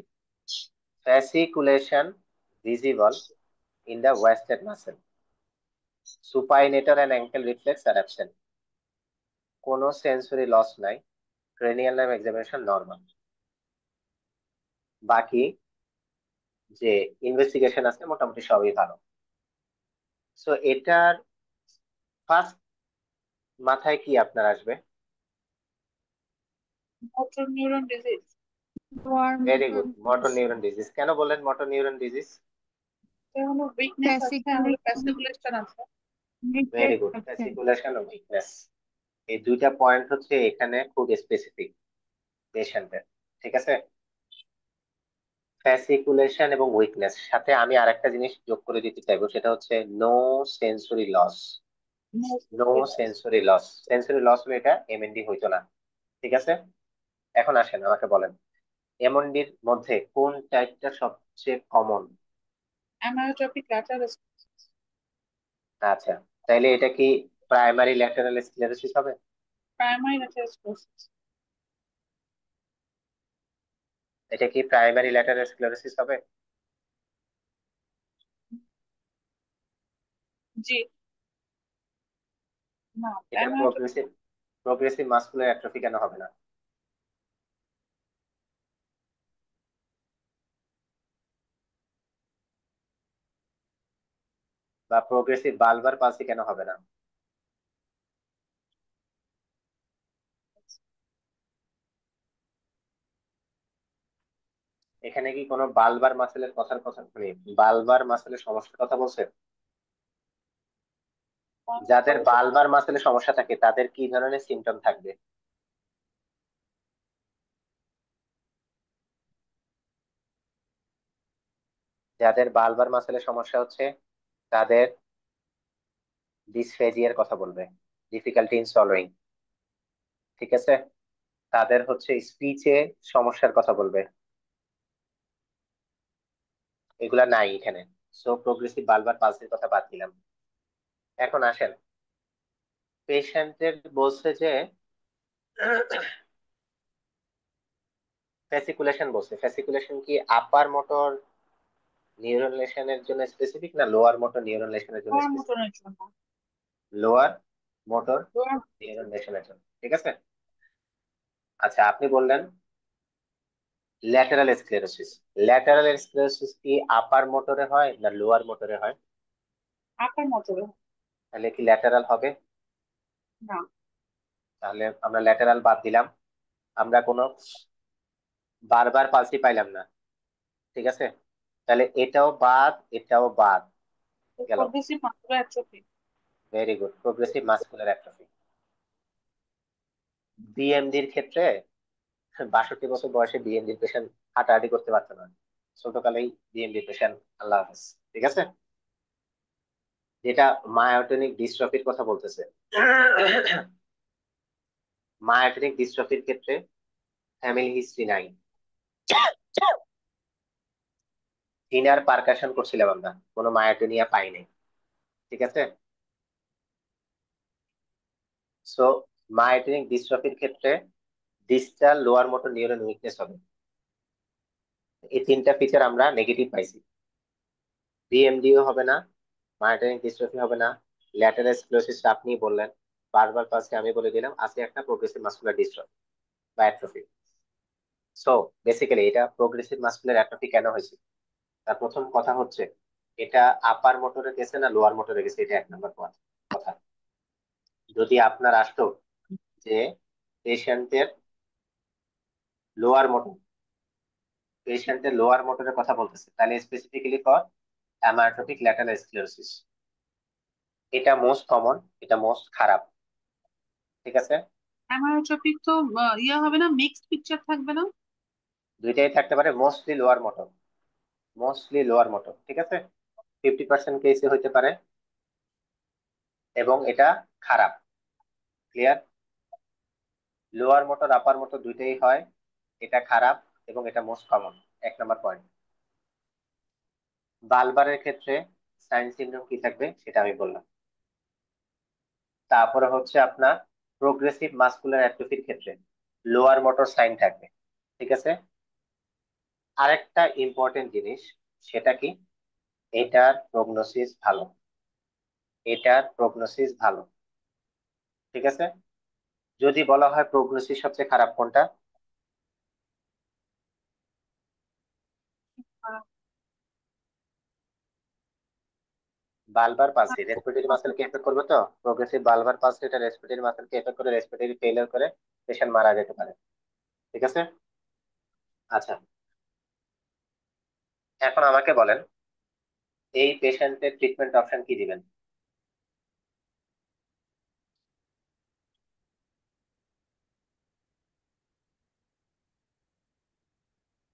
fasciculation visible in the wasted muscle, supinator and ankle reflex are absent, কোনো সেন্সরি লস নাই, ক্রেনিয়াল নার্ভ এক্সামিনেশন নর্মাল। বাকি যে ইনভেস্টিগেশন আছে মোটামুটি সবই ভালো। সো এটার ফার্স্ট মাথায় কি আপনার আসবে? Motor neuron disease. Very good, motor neuron disease. কেন বললেন মোটর নিউরন ডিজিজ? হলো উইকনেস আছে, আমাদের প্যাসিকুলেশন আছে। ভেরি গুড, ফ্যাসিকুলেশন ও উইকনেস, এই দুইটা পয়েন্ট হচ্ছে এখানে খুব স্পেসিফিক পেশেন্টের। ঠিক আছে, ফ্যাসিকুলেশন এবং উইকনেস, সাথে আমি আরেকটা জিনিস যোগ করে দিতে চাইবো, সেটা হচ্ছে no sensory loss. No sensory loss, sensory loss হলে এটা এমএনডি হইতো না। ঠিক আছে, এখন আসেন আমাকে বলেন, এমএনডির মধ্যে কোন টাইপটা সবচেয়ে কমন? অ্যামায়োট্রপিক lateral sclerosis. আচ্ছা, তাইলে এটা কি প্রাইমারি ল্যাটেরাল স্ক্লেরোসিস হবে? Primary lateral sclerosis. এটা কি প্রাইমারি ল্যাটেরাল স্ক্লেরোসিস হবে? জি, না এটা অ্যামায়োট্রপিক। প্রোগ্রেসিভ, প্রোগ্রেসিভ মাসকুলার অ্যাট্রফি কেন হবে না? বা প্রোগ্রেসিভ বালবার পালসি কেন হবে না? এখানে কি কোনো বালবার মাসেলের কথার কথা, মানে বালবার মাসেলের সমস্যার কথা বলছে? যাদের বালবার মাসেলের সমস্যা থাকে তাদের কি ধরনের সিমটম থাকবে? যাদের বালবার মাসেলের সমস্যা হচ্ছে তাদের ডিসফেজিয়ার কথা বলবে, ডিফিকাল্টি ইন সলোয়িং। ঠিক আছে, তাদের হচ্ছে স্পিচে সমস্যার কথা বলবে, এগুলা নাই এখানে। সো প্রোগ্রেসিভ বালবার পালসির কথা বাদ দিলাম। এখন আসেন, পেশেন্টের বলছে যে ফ্যাসিকুলেশন বলছে, ফ্যাসিকুলেশন কি আপার মোটর নিউরন লেশনের জন্য স্পেসিফিক না লোয়ার মোটর নিউরন লেশনের জন্য লোয়ার স্পেসিফিক? মোটরের জন্য। Lower motor lower. নিউরন লেশনের জন্য। ঠিক আছে, আচ্ছা, আপনি বললেন ল্যাটেরাল স্ক্লেরোসিস। ল্যাটেরাল স্ক্লেরোসিস কি আপার মোটরে হয় না লোয়ার মোটরে হয়? আপার মোটরে। তাহলে কি ল্যাটেরাল হবে? না। তাহলে আমরা ল্যাটেরাল বাদ দিলাম, আমরা কোনো বারবার পালসি পাইলাম না, ঠিক আছে। তাহলে এটাও বাদ, এটাও বাদ গেল। Progressive muscular atrophy. Very good, progressive muscular atrophy. বিএমডির ক্ষেত্রে 62 বছর বয়সে বিএমডির পেশেন্ট হাঁটাহাঁটি করতে পারতো না, ছোটকালেই বিএমডির পেশেন্ট, আল্লাহ হাফেজ, ঠিক আছে। যেটা মায়োটনিক ডিস্ট্রফির কথা বলতেছে, মায়োটনিক ডিস্ট্রফির ক্ষেত্রে ফ্যামিলি হিস্ট্রি নাই, ইনার পারকাশন করছিলাম আমরা, কোনো মায়োটোনিয়া পাই নাই, ঠিক আছে। সো মায়োটনিক ডিস্ট্রফির ক্ষেত্রে distal lower motor neuron weakness হবে। এই তিনটা ফিচার আমরা নেগেটিভ পাইছি। বিএমডিও হবে না, মায়োটনিক ডিস্ট্রফি হবে না, ল্যাটারাল স্ক্লেরোসিস আপনি বললেন, বারবার ফার্স্টে আমি বলে দিলাম, আছে একটা প্রোগ্রেসিভ মাসকুলার ডিস্ট্রফি বা অ্যাট্রফি। সো বেসিক্যালি এটা প্রোগ্রেসিভ মাসকুলার অ্যাট্রফি কেন হয়েছে, তার প্রথম কথা হচ্ছে এটা আপার মোটরে গেছে না লোয়ার মোটরে গেছে, এটা 1 নম্বর কথা। যদি আপনার আসতো যে পেশেন্টের লোয়ার মোটর, পেশেন্টের লোয়ার মোটরের কথা বলতেছে, তাহলে স্পেসিফিক্যালি ফর অ্যামায়োট্রফিক ল্যাটারাল স্ক্লেরোসিস, এটা মোস্ট কমন, এটা মোস্ট খারাপ, ঠিক আছে। অ্যামায়োট্রপিক তো ইয়া হবে না, মিক্সড পিকচার থাকবে না? দুইটাই থাকতে পারে, mostly lower motor, mostly lower motor, ঠিক আছে। 50% কেসে হইতে পারে, এবং এটা খারাপ, clear. Lower motor upper motor দুইটাই হয়, এটা খারাপ এবং এটা মোস্ট কমন, 1 নম্বর পয়েন্ট। বালবারের ক্ষেত্রে সাইন সিনড্রোম কি থাকবে সেটা আমি বললাম। তারপরে হচ্ছে আপনার প্রোগ্রেসিভ মাসকুলার অ্যাট্রফির ক্ষেত্রে লোয়ার মোটর সাইন থাকবে, ঠিক আছে। আরেকটা ইম্পর্টেন্ট জিনিস, সেটা কি, এটার প্রগনোসিস ভালো, এটার প্রগনোসিস ভালো, ঠিক আছে। যদি বলা হয় প্রগনোসিস সবচেয়ে খারাপ কোনটা, বালবার পালসি, রেসপিরেটরি মাসেলকে এফেক্ট করবে, তো প্রোগ্রেসিভ বালবার পালসি এটা রেসপিরেটরি মাসেলকে এফেক্ট করে, রেসপিরেটরি ফেলিয়ার করে পেশেন্ট মারা যেতে পারে, ঠিক আছে। আচ্ছা, এখন আমাকে বলেন এই পেশেন্টের ট্রিটমেন্ট অপশন কি দিবেন।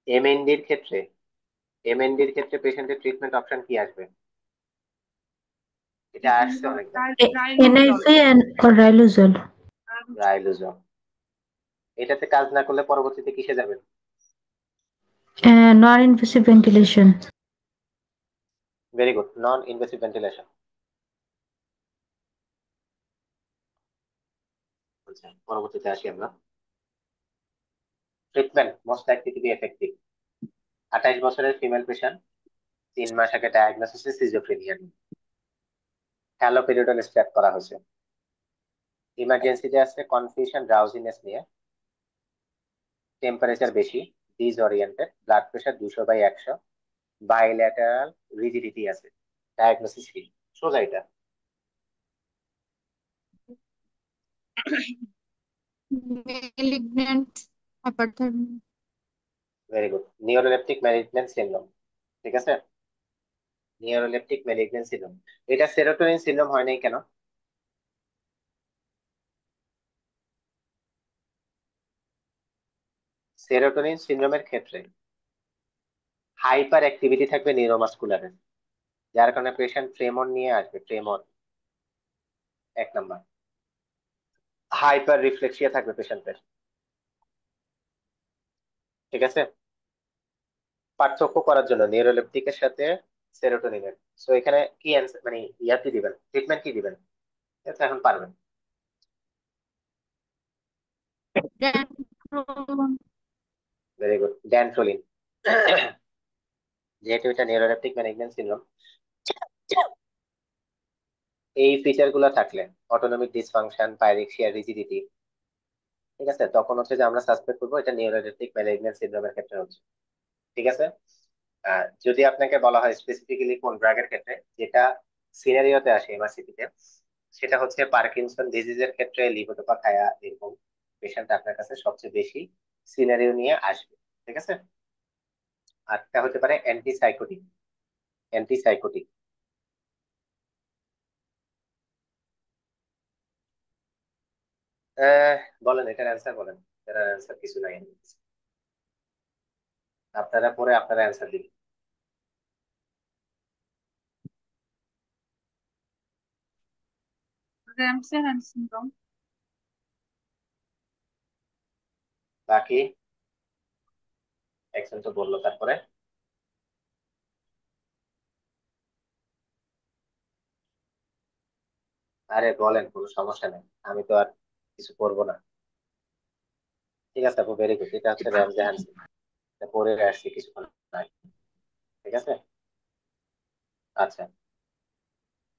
এমএনডির ক্ষেত্রে, এমএনডির ক্ষেত্রে পেশেন্টের ট্রিটমেন্ট অপশন কি আসবে, এটা আসছে অনেকবার, রাইলুজল। NIV and or Riluzole. রাইলুজল। এটাতে কাজ না করলে পরবর্তীতে কিসে যাবেন, Non-invasive ventilation. Very good, non invasive ventilation. আচ্ছা, পরবর্তীতে আসি আমরা। Treatment most likely to be effective. 28 বছরের ফিমেল পেশেন্ট, 3 মাস আগে ডায়াগনোসিস সিজোফ্রেনিয়া, হ্যালোপেরিডল স্ট্যাট করা হয়েছে, ইমার্জেন্সিতে আছে কনফিউশন ড্রাউজিনেস নিয়ে, টেম্পারেচার বেশি, ডিসঅরিয়েন্টেড, ব্লাড প্রেশার 200/100, বাইল্যাটারাল রিজিডিটি আছে, ডায়াগনোসিস কি, সোজা এটা। Malignant hyperthermia. Very good, neuroleptic management syndrome, ঠিক আছে, নিউরোলেপটিক ম্যানেজমেন্ট সিনড্রোম। এটা সেরোটোনিন সিনড্রোম হয় নাই কেন, সেরোটোনিন সিনড্রোমের ক্ষেত্রে হাইপার অ্যাক্টিভিটি থাকবে নিউরোমাসকুলারের, যার কারণে পেশেন্ট ট্রেমর নিয়ে আসবে, ট্রেমর 1 নম্বর। হাইপার রিফ্লেক্সিয়া থাকবে পেশেন্টের, ঠিক আছে। পার্থক্য করার জন্য নিউরোলেপটিকের সাথে সেরোটোনিনের, সো এখানে কি অ্যান্সার মানে ইয়া কি দিবেন, ট্রিটমেন্ট কি দিবেন, এটা এখন পারবেন। Dantrolene. Very good, dantrolene. যেহেতু এটা নিউরোলেপটিক ম্যানেজমেন্ট সিনড্রোম, এই ফিচার গুলো থাকলে, অটোনমিক ডিসফাংশন, পাইরেক্সিয়া, রিজিডিটি, ঠিক আছে, তখন হচ্ছে যে আমরা সাসপেক্ট করবো এটা নিউরোলেপটিক ম্যানেজমেন্ট সিনড্রোমের ক্ষেত্রে হচ্ছে, ঠিক আছে। যদি আপনাকে বলা হয় স্পেসিফিক্যালি কোন ড্রাগের ক্ষেত্রে, যেটা সিনারিওতে আসে এমআরসিপিতে, সেটা হচ্ছে পার্কিনসন ডিজিজের ক্ষেত্রে লিভোডোপা খায়া এরকম পেশেন্ট আপনার কাছে সবচেয়ে বেশি সিনারিও নিয়ে আসবে। ঠিক আছে। আরটা হতে পারে অ্যান্টিসাইকোটিক। অ্যান্টিসাইকোটিক বলেন, এটার অ্যান্সার বলেন। এটার অ্যান্সার কিছু নাই, আপনারা পরে আপনারা অ্যান্সার দিবেন। Ramsay hand syndrome. বাকি একজন তো বললো, তারপরে আরে বলেন, কোনো সমস্যা নেই, আমি তো আর কিছু করবো না। ঠিক আছে আপু, ভেরি গুড। এটা হচ্ছে র্যামজে হ্যান্সন, এটা পরে আসছি কিছুক্ষণ আগে। ঠিক আছে। আচ্ছা,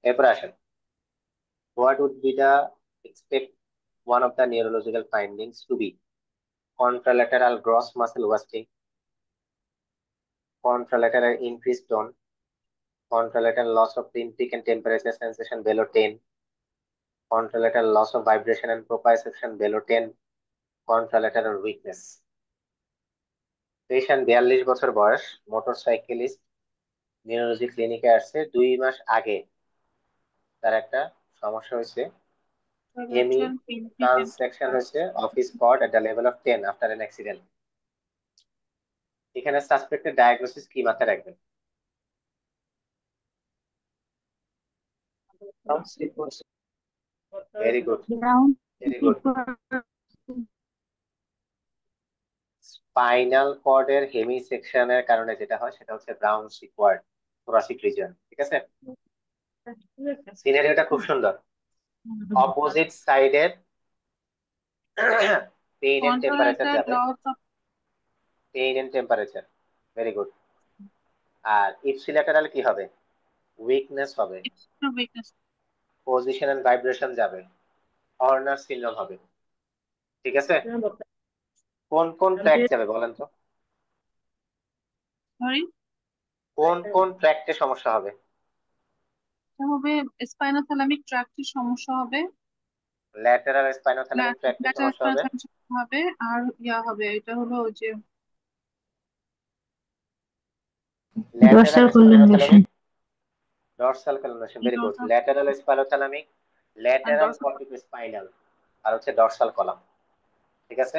এরপর আসেন, what would be the expect one of the neurological findings to be contralateral gross muscle wasting, contralateral increased tone, contralateral loss of pinprick and temperature sensation below 10, contralateral loss of vibration and proprioception below 10, contralateral weakness। Patient 42 বছর বয়স, মোটরসাইকেলিস্ট, নিউরোলজি ক্লিনিকে আসছে 2 মাস আগে। তার একটা সমস্যা হয়েছে, হেমি ট্রান্সেকশন হয়েছে of his spot at the level of 10 after an accident. এখানে সাসপেক্টেড ডায়াগনোসিস কি মাথায় রাখবেন? Very good, Ground very good. Spinal কর্ডের হেমি সেকশনের কারণে যেটা হয় সেটা হচ্ছে ব্রাউন সিকোয়ার্ড থোরাসিক রিজন। ঠিক আছে। সিনারিওটা খুব সুন্দর। অপোজিট সাইডের পেইন এন্ড টেম্পারেচার কন্ট্রোলেটেড যাবে, loss of pain and temperature, very good. আর ইপসিল্যাটারাল কি হবে? উইকনেস হবে, উইকনেস। পজিশন এন্ড ভাইব্রেশন যাবে, হর্নার সিনড্রোম হবে। ঠিক আছে। কোন কোন ট্র্যাক যাবে বলেন তো? সরি, কোন কোন ট্র্যাক্টে সমস্যা হবে? এটা হবে স্পাইনোথ্যালামিক ট্র্যাক্টের সমস্যা হবে, ল্যাটেরাল স্পাইনোথ্যালামিক ট্র্যাক্টে ল্যাটারাল সমস্যা হবে, সমস্যা হবে, আর ইয়া হবে, এটা হলো ওই যে lateral dorsal spinothalamic, collimation, dorsal column, very good. Lateral spinothalamic, lateral dorsal. Cortico spinal, আর হচ্ছে ডর্সাল কলাম। ঠিক আছে,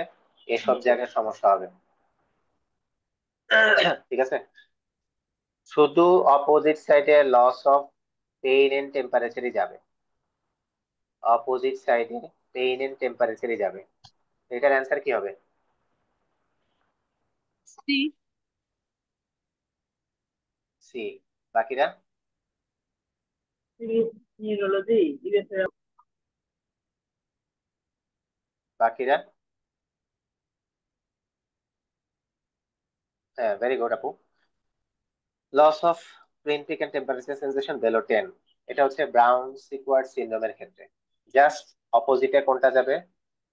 এসব জায়গায় সমস্যা হবে। ঠিক আছে। শুধু অপোজিট সাইডে লস অফ পেইন এন্ড টেম্পারেচারই যাবে, অপোজিট সাইডে পেইন এন্ড টেম্পারেচারই যাবে। এটার অ্যান্সার কি হবে? সি। সি। বাকিরা? বাকিরা? হ্যাঁ, ভেরি গুড আপু। লস অফ প্রিন্টিক এন্ড টেম্পারেচার সেন্সেশন বেলো 10, এটা হচ্ছে ব্রাউন সিকোয়ার্ড সিনড্রোমের ক্ষেত্রে। জাস্ট অপোজিটে কোনটা যাবে,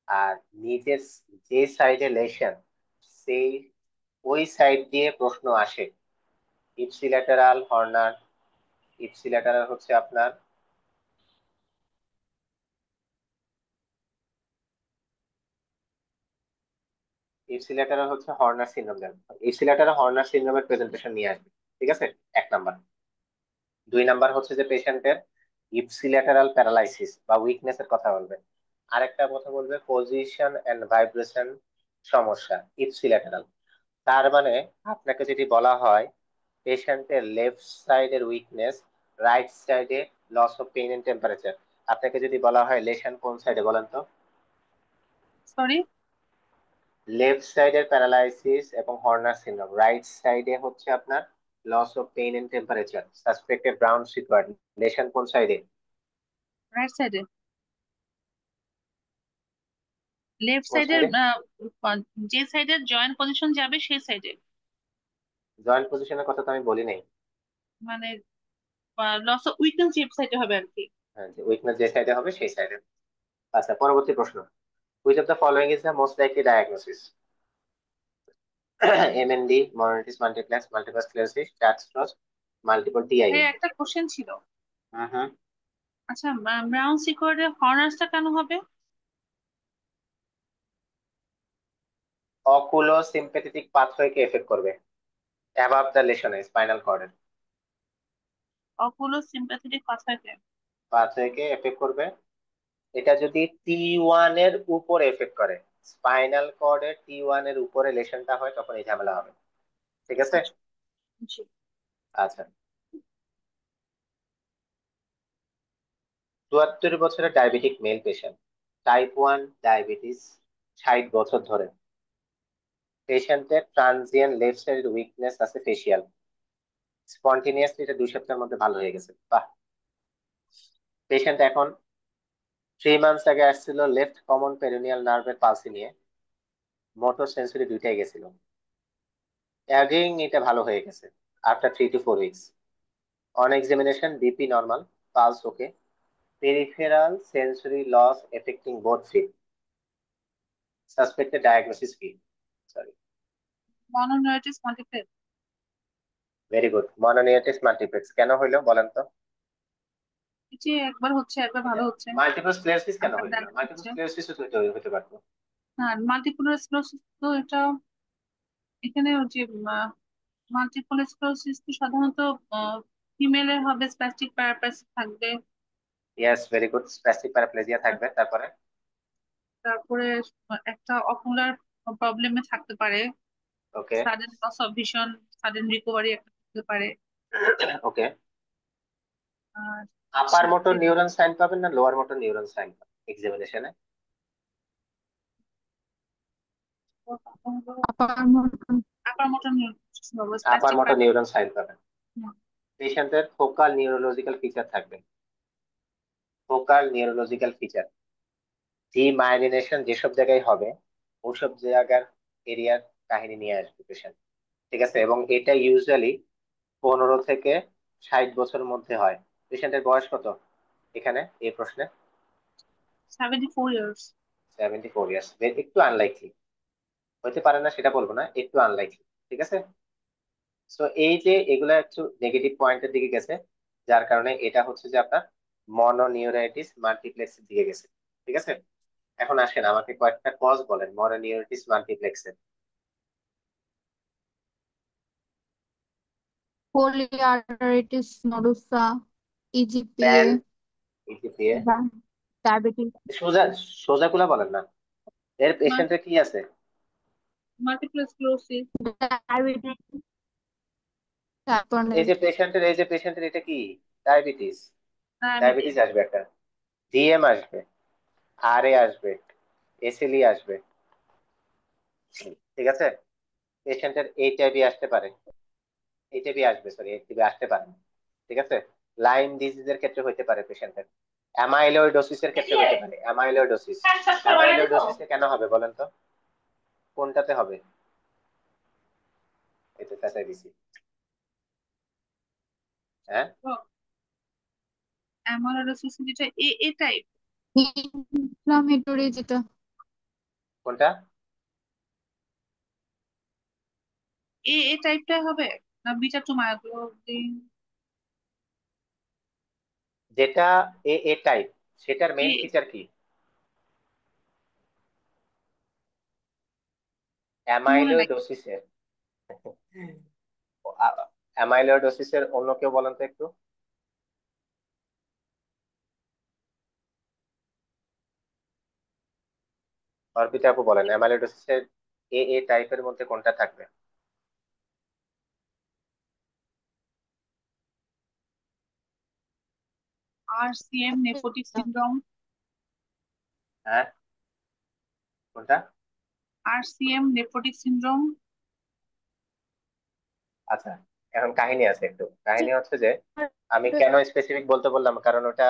আর নিজের যে সাইডে লেশন সেই ওই সাইড দিয়ে প্রশ্ন আসে। ইপসিল্যাটারাল হর্নার, ইপসিল্যাটারাল হচ্ছে আপনার ইপসিল্যাটারাল হচ্ছে হর্নার সিনড্রোম দেন। ইপসিল্যাটারাল হর্নার সিনড্রোমের প্রেজেন্টেশন নিয়ে আসবে। ঠিক আছে, 1 নাম্বার। 2 নাম্বার হচ্ছে যে পেশেন্টের ইপসিল্যাটারাল প্যারালাইসিস বা উইকনেস এর কথা বলবে। আরেকটা কথা বলবে পজিশন এন্ড ভাইব্রেশন সমস্যা, ইপসিল্যাটারাল। তার মানে আপনাকে যদি বলা হয় পেশেন্টের লেফট সাইডের উইকনেস, রাইট সাইডে loss of pain and temperature, আপনাকে যদি বলা হয় লেশন কোন সাইডে বলেন তো? সরি, লেফট সাইডের প্যারালাইসিস এবং হর্নার সিনড্রোম, রাইট সাইডে হচ্ছে আপনার loss of pain and temperature, suspected Brown Sequard, lesion কোন সাইডে? রাইট সাইডে, লেফট কোন সাইডের, সাইডে? যে সাইডের জয়েন্ট পজিশন যাবে সেই সাইডে, জয়েন্ট পজিশনের কথা তো আমি বলি নাই। মানে লস অফ উইকনেস যে সাইডে হবে আর কি। হ্যাঁ, যে উইকনেস যে সাইডে হবে সেই সাইডে। আচ্ছা, পরবর্তী প্রশ্ন, which of the following is the most likely diagnosis? MND, Mononesis multiplex, multiple sclerosis, Church Ross, multiple এই TIA। একটা কোশ্চেন ছিল, হুম হুম। আচ্ছা, ব্রাউন সিকোয়ার্ডের হর্নার্সটা কেন হবে? অকুলো সিম্পেথেটিক পাথওয়েকে এফেক্ট করবে অ্যাবাভ দ্য লেশনে স্পাইনাল কর্ডের অকুলো সিম্প্যাথেটিক পাথওয়েতে। পাথওয়েকে এফেক্ট করবে। এটা যদি T1 এর উপরে এফেক্ট করে, স্পাইনাল কর্ডের T1 এর উপরে লেশনটা হয়, তখন এই ঝামেলা হবে। ঠিক আছে। আচ্ছা, জি। আচ্ছা, 74 বছরের diabetic male patient, type 1 diabetes, 60 বছর ধরে। পেশেন্টের ট্রানজিয়েন্ট লেফট সাইড উইকনেস আছে ফেসিয়াল, স্পন্টিনিয়াসলি এটা 2 সপ্তাহের মধ্যে ভালো হয়ে গেছে, বাহ। পেশেন্ট এখন 3 মান্থস আগে আসছিল লেফট কমন পেরিনিয়াল নার্ভের পালসি নিয়ে, মোটর সেন্সরি দুইটাই গেছিল, অ্যাগেইন এটা ভালো হয়ে গেছে after 3 to 4 weeks. On examination BP normal, pulse okay, peripheral sensory loss affecting both feet. Suspected diagnosis কি? Sorry, mononeuritis multiplex. Very good. Mononeuritis multiplex কেন হইলো বলেন তো? এই যে একবার হচ্ছে একবার ভালো হচ্ছে, মাল্টিপল স্ক্লেরোসিস কেন আবার হইলো না? দেখা মাল্টিপল হচ্ছে। স্ক্লেরোসিস হতে পারতো। হ্যাঁ, মাল্টিপল স্ক্লেরোসিস তো এটা এখানে ওই যে মাল্টিপল স্ক্লেরোসিস তো সাধারণত ফিমেলের হবে, স্প্যাস্টিক প্যারাপ্লেসিস থাকবে। Yes, very good, spastic paraplegia থাকবে, তারপরে? তারপরে একটা অকুলার প্রবলেমে থাকতে পারে, okay. Sudden loss of vision, sudden recovery একটা থাকতে পারে। ওকে। আর আপার মোটর সাথে নিউরন সাইন পাবেন না লোয়ার মোটর নিউরন সাইন পাবেন এক্সামিনেশনে? Upper motor upper motor neuron, upper spastic motor neuron sign পাবেন। প্যারাপ্লেসিস। পেশেন্টের ফোকাল নিউরোলজিক্যাল ফিচার থাকবে, ফোকাল নিউরোলজিক্যাল ফিচার, ডিমাইলিনেশন যেসব জায়গায় হবে ওসব জায়গার এরিয়ার কাহিনী নিয়ে আসবে পেশেন্ট। ঠিক আছে, এবং এটা ইউজুয়ালি 15 থেকে 60 বছরের মধ্যে হয়। পেশেন্টের বয়স কত এখানে এই প্রশ্নে? 74 ইয়ার্স। 74 ইয়ার্স, একটু আনলাইকলি, হতে পারে না সেটা বলবো না, একটু আনলাইকলি। ঠিক আছে। সো এই যে এগুলা একটু নেগেটিভ পয়েন্টের দিকে গেছে, যার কারণে এটা হচ্ছে যে আপনার মনোনিউরাইটিস মাল্টিপ্লেক্সের দিকে গেছে। ঠিক আছে। এখন আসেন আমাকে কয়েকটা কজ বলেন মনোনিউরাইটিস মাল্টিপ্লেক্সের। polyarteritis nodosa, EGPA, PAN, EGPA, diabetes, সোজা সোজা গুলা বলেন না। এর পেশেন্টের কি আছে? Multiple sclerosis. diabetes, এই যে পেশেন্টের এটা কি? ডায়াবেটিস। ডায়াবেটিস। ডায়াবেটিস আসবে একটা, ডিএম আসবে, আর এ আসবে, এসএলই আসবে। ঠিক আছে। পেশেন্টের এইচআইভি আসতে পারে, এইচআইভি আসবে, সরি এইচআইভি আসতে পারে না। ঠিক আছে। লাইম ডিজিজের ক্ষেত্রে হইতে পারে পেশেন্টের, অ্যামাইলোইডোসিসের ক্ষেত্রে হইতে পারে, অ্যামাইলোইডোসিস। অ্যামাইলোইডোসিসে কেন হবে বলেন তো? কোনটাতে হবে? এই তো ফেসাই দিছি। হ্যাঁ, অ্যামাইলোইডোসিস যেটা এ এ টাইপ। inflammatory যেটা কোনটা? এ টাইপটা হবে, না বিটা টু মায়োগ্লোবিন? যেটা এ এ টাইপ, সেটার মেইন এ ফিচার কি? মনে নাই। অ্যামাইলোইডোসিসের অ্যামাইলোইডোসিসের অন্য কেউ বলেন তো একটু। অর্পিতা আপু বলেন, অ্যামাইলোইডোসিসের এ এ টাইপের মধ্যে কোনটা থাকবে? RCM nephrotic syndrome. হ্যাঁ, কোনটা? RCM nephrotic syndrome. আচ্ছা, এখন কাহিনী আছে, একটু কাহিনী হচ্ছে যে আমি কেন স্পেসিফিক বলতে বললাম, কারণ ওটা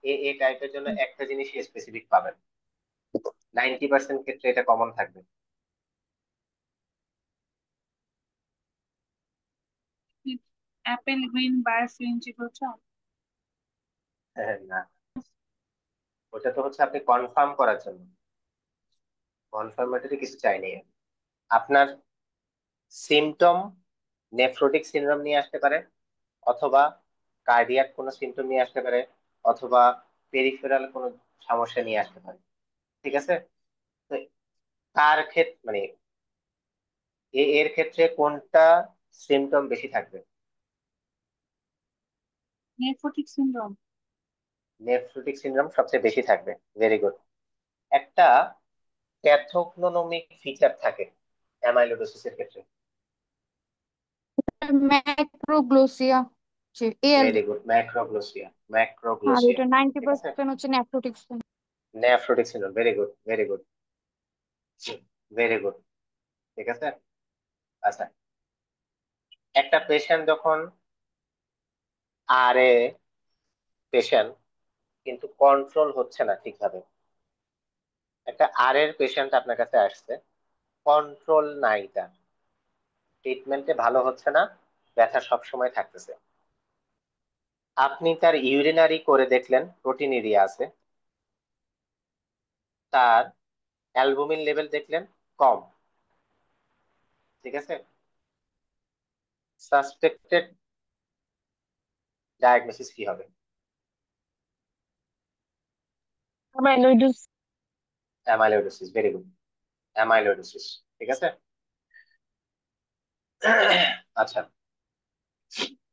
এ এ টাইপের জন্য একটা জিনিসই স্পেসিফিক পাবেন, 90% ক্ষেত্রে এটা কমন থাকবে। অ্যাপেল গ্রিন বায়োফিন যেগুলো। হ্যাঁ, না, ওটা তো হচ্ছে আপনি কনফার্ম করার জন্য, কনফার্মেটরি কিছু চাইনি। আপনার সিমটম নেফ্রোটিক সিনড্রোম নিয়ে আসতে পারে, অথবা কার্ডিয়াক কোনো সিমটম নিয়ে আসতে পারে, অথবা পেরিফেরাল কোনো সমস্যা নিয়ে আসতে পারে। ঠিক আছে? তো তার ক্ষেত্রে মানে এর ক্ষেত্রে কোনটা সিমটম বেশি থাকবে? Nephrotic syndrome. নেফ্রোটিক সিনড্রোম সবচেয়ে বেশি থাকবে। Very good. একটা প্যাথোগনোমিক ফিচার থাকে অ্যামাইলোডোসিসের ক্ষেত্রে। ম্যাক্রোগ্লোসিয়া যে এল, ভেরি গুড, ম্যাক্রোগ্লোসিয়া। আর ম্যাক্রোগ্লোসিয়া। এটা 90% ঠিক আছে, হচ্ছে nephrotic. Nephrotic syndrome. Very good, very good, very good. ঠিক আছে। আচ্ছা, একটা পেশেন্ট যখন আরে পেশেন্ট কিন্তু কন্ট্রোল হচ্ছে না ঠিকভাবে, একটা আর এর পেশেন্ট আপনার কাছে আসছে, কন্ট্রোল নাই, তার ট্রিটমেন্টে ভালো হচ্ছে না, ব্যথা সব সময় থাকতেছে, আপনি তার ইউরিনারি করে দেখলেন প্রোটিনিউরিয়া আছে, তার অ্যালবুমিন লেভেল দেখলেন কম। ঠিক আছে, সাসপেক্টেড ডায়াগনোসিস কি হবে? Amyloidos. Amyloidosis. Very good, amyloidosis. ঠিক আছে। আচ্ছা,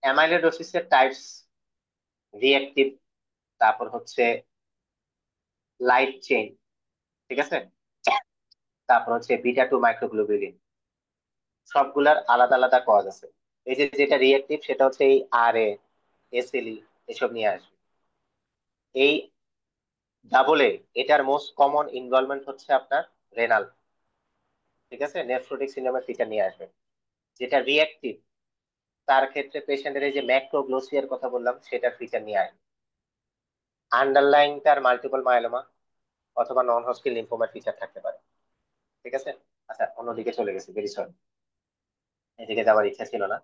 অ্যামাইলোইডোসিসের টাইপস রিঅ্যাক্টিভ, তারপর হচ্ছে লাইট চেইন। ঠিক আছে, তারপর হচ্ছে বিটা টু মাইক্রোগ্লোবিউলিন। সবগুলার আলাদা আলাদা কজ আছে। এই যে যেটা রিঅ্যাক্টিভ সেটা হচ্ছে এই আর এ, এসএলই এসব নিয়ে আসবে। এই ডাবল এ, এটার মোস্ট কমন ইনভলভমেন্ট হচ্ছে আপনার রেনাল। ঠিক আছে, নেফ্রোটিক সিন্ড্রোমের ফিচার নিয়ে আসবে। যেটা রিঅ্যাক্টিভ তার ক্ষেত্রে পেশেন্টের এই যে ম্যাক্রোগ্লোসিয়ার কথা বললাম সেটার ফিচার নিয়ে আসবে। আন্ডারলাইং তার মাল্টিপল মায়োলোমা অথবা নন হজকিন লিম্ফোমার ফিচার থাকতে পারে। ঠিক আছে। আচ্ছা, অন্যদিকে চলে গেছে, ভেরি সরি, এদিকে যাওয়ার ইচ্ছা ছিল না।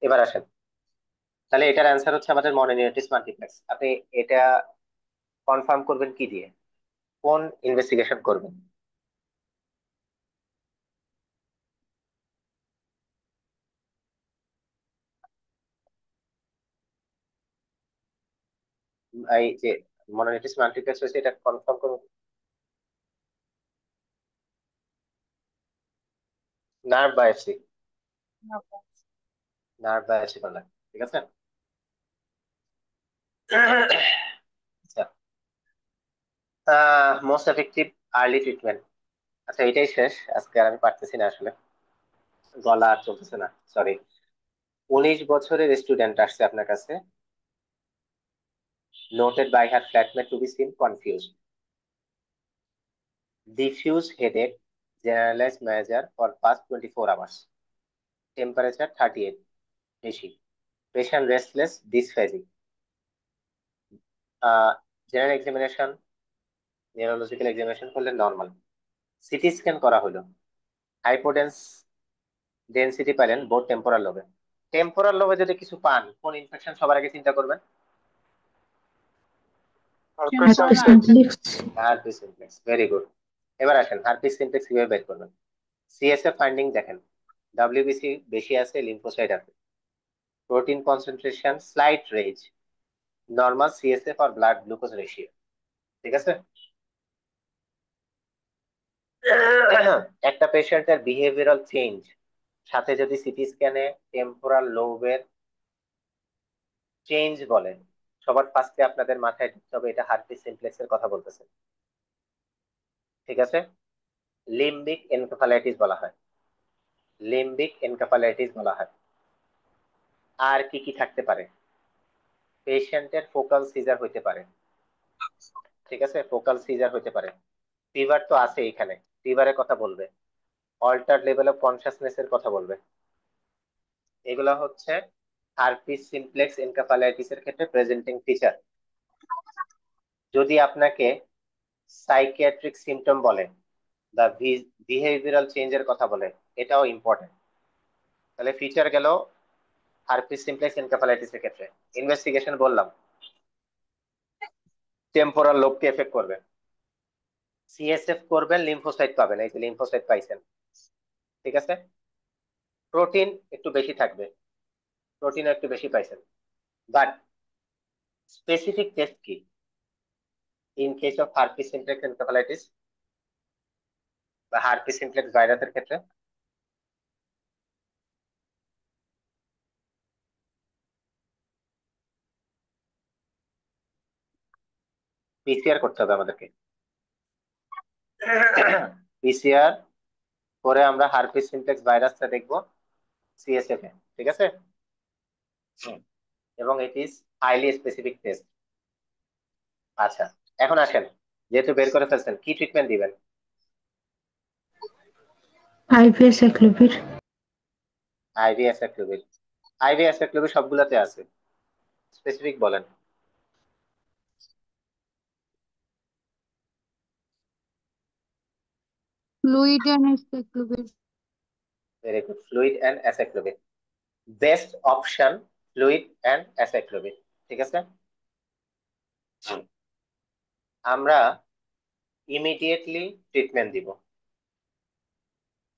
এবার আসেন, তাহলে এটার অ্যান্সার হচ্ছে আমাদের মনোনিউরোটিস মাল্টিপ্লেক্স। আপনি এটা কনফার্ম করবেন কি দিয়ে, কোন ইনভেস্টিগেশন করবেন? এই যে মনোনিউরোটিস মাল্টিপ্লেক্স হয়েছে এটা কনফার্ম করবেন? Nerve biopsy. নার্ভ বায়োপসি করলেন। ঠিক আছে। আচ্ছা, মোস্ট এফেক্টিভ আর্লি ট্রিটমেন্ট। আচ্ছা, এটাই শেষ আজকে, আর আমি পারতেছি না আসলে, গলা আর চলতেছে না, সরি। 19 বছরের স্টুডেন্ট আসছে আপনার কাছে, noted by her flatmate to be seen confused, diffuse headache, generalize manager for past 24 hours, temperature 38, বেশি, patient restless, dysphagia, general examination, neurological examination করলে নর্মাল, সিটি স্ক্যান করা হলো, হাইপোডেন্স ডেন্সিটি পেলেন বোথ টেম্পোরাল লোবে। টেম্পোরাল লোবে যদি কিছু পান, কোন ইনফেকশন সবার আগে চিন্তা করবেন? Temporal herpes simplex. Very good. এবার আসেন, হার্পিস সিমপ্লেক্স কিভাবে বের করবেন। সিএসএফ ফাইন্ডিং দেখেন, ডাব্লিউবিসি বেশি আছে, লিম্ফোসাইট আছে, protein concentration slight range, normal CSF আর ব্লাড গ্লুকোজ রেশিও। ঠিক আছে। একটা পেশেন্টের বিহেভিয়ারাল চেঞ্জ সাথে যদি সিটি স্ক্যানে টেম্পোরাল লোবের চেঞ্জ বলেন, সবার ফার্স্টে আপনাদের মাথায় ঢুকতে হবে এটা হার্পিস সিমপ্লেক্সের কথা বলতেছে। ঠিক আছে, লিম্বিক এনকেফালাইটিস বলা হয়, লিম্বিক এনকেফালাইটিস বলা হয়। আর কি কি থাকতে পারে? পেশেন্টের ফোকাল সিজার হইতে পারে। ঠিক আছে, ফোকাল সিজার হইতে পারে। ফিভার তো আছে এখানে, ফিভারের কথা বলবে, অল্টার লেভেল অফ কনসাসনেস এর কথা বলবে। এগুলা হচ্ছে হার্পিস সিমপ্লেক্স এনকেফালাইটিস এর ক্ষেত্রে প্রেজেন্টিং ফিচার। যদি আপনাকে সাইকিয়াট্রিক সিমটম বলে বা বিহেভিয়ারাল চেঞ্জের কথা বলে, এটাও ইম্পর্টেন্ট। তাহলে ফিচার গেল হার্পিস সিমপ্লেক্স এনকেফালাইটিস এর ক্ষেত্রে। ইনভেস্টিগেশন বললাম, টেম্পোরাল লোবকে এফেক্ট করবে, সিএসএফ করবেন, লিম্ফোসাইট পাবেন, এই যে লিম্ফোসাইট পাইছেন। ঠিক আছে, প্রোটিন একটু বেশি থাকবে, প্রোটিন একটু বেশি পাইছেন, বাট স্পেসিফিক টেস্ট কি in case of herpes simplex encephalitis বা হার্পিস সিমপ্লেক্স ভাইরাসের ক্ষেত্রে? পিসিআর করতে হবে আমাদেরকে। পিসিআর করে আমরা হার্পিস সিমপ্লেক্স ভাইরাসটা দেখবো সিএসএফ এ, ঠিক আছে? হুম। এবং it is highly specific test. আচ্ছা, এখন আসেন, যেহেতু বের করে ফেলছেন, কি ট্রিটমেন্ট দিবেন? IV acyclovir. IV acyclovir. IV acyclovir সবগুলোতে আছে, স্পেসিফিক বলেন। Fluid and acyclovir. Very good, fluid and acyclovir. Best option fluid and acyclovir, ঠিক আছে? আমরা ইমিডিয়েটলি ট্রিটমেন্ট দিব,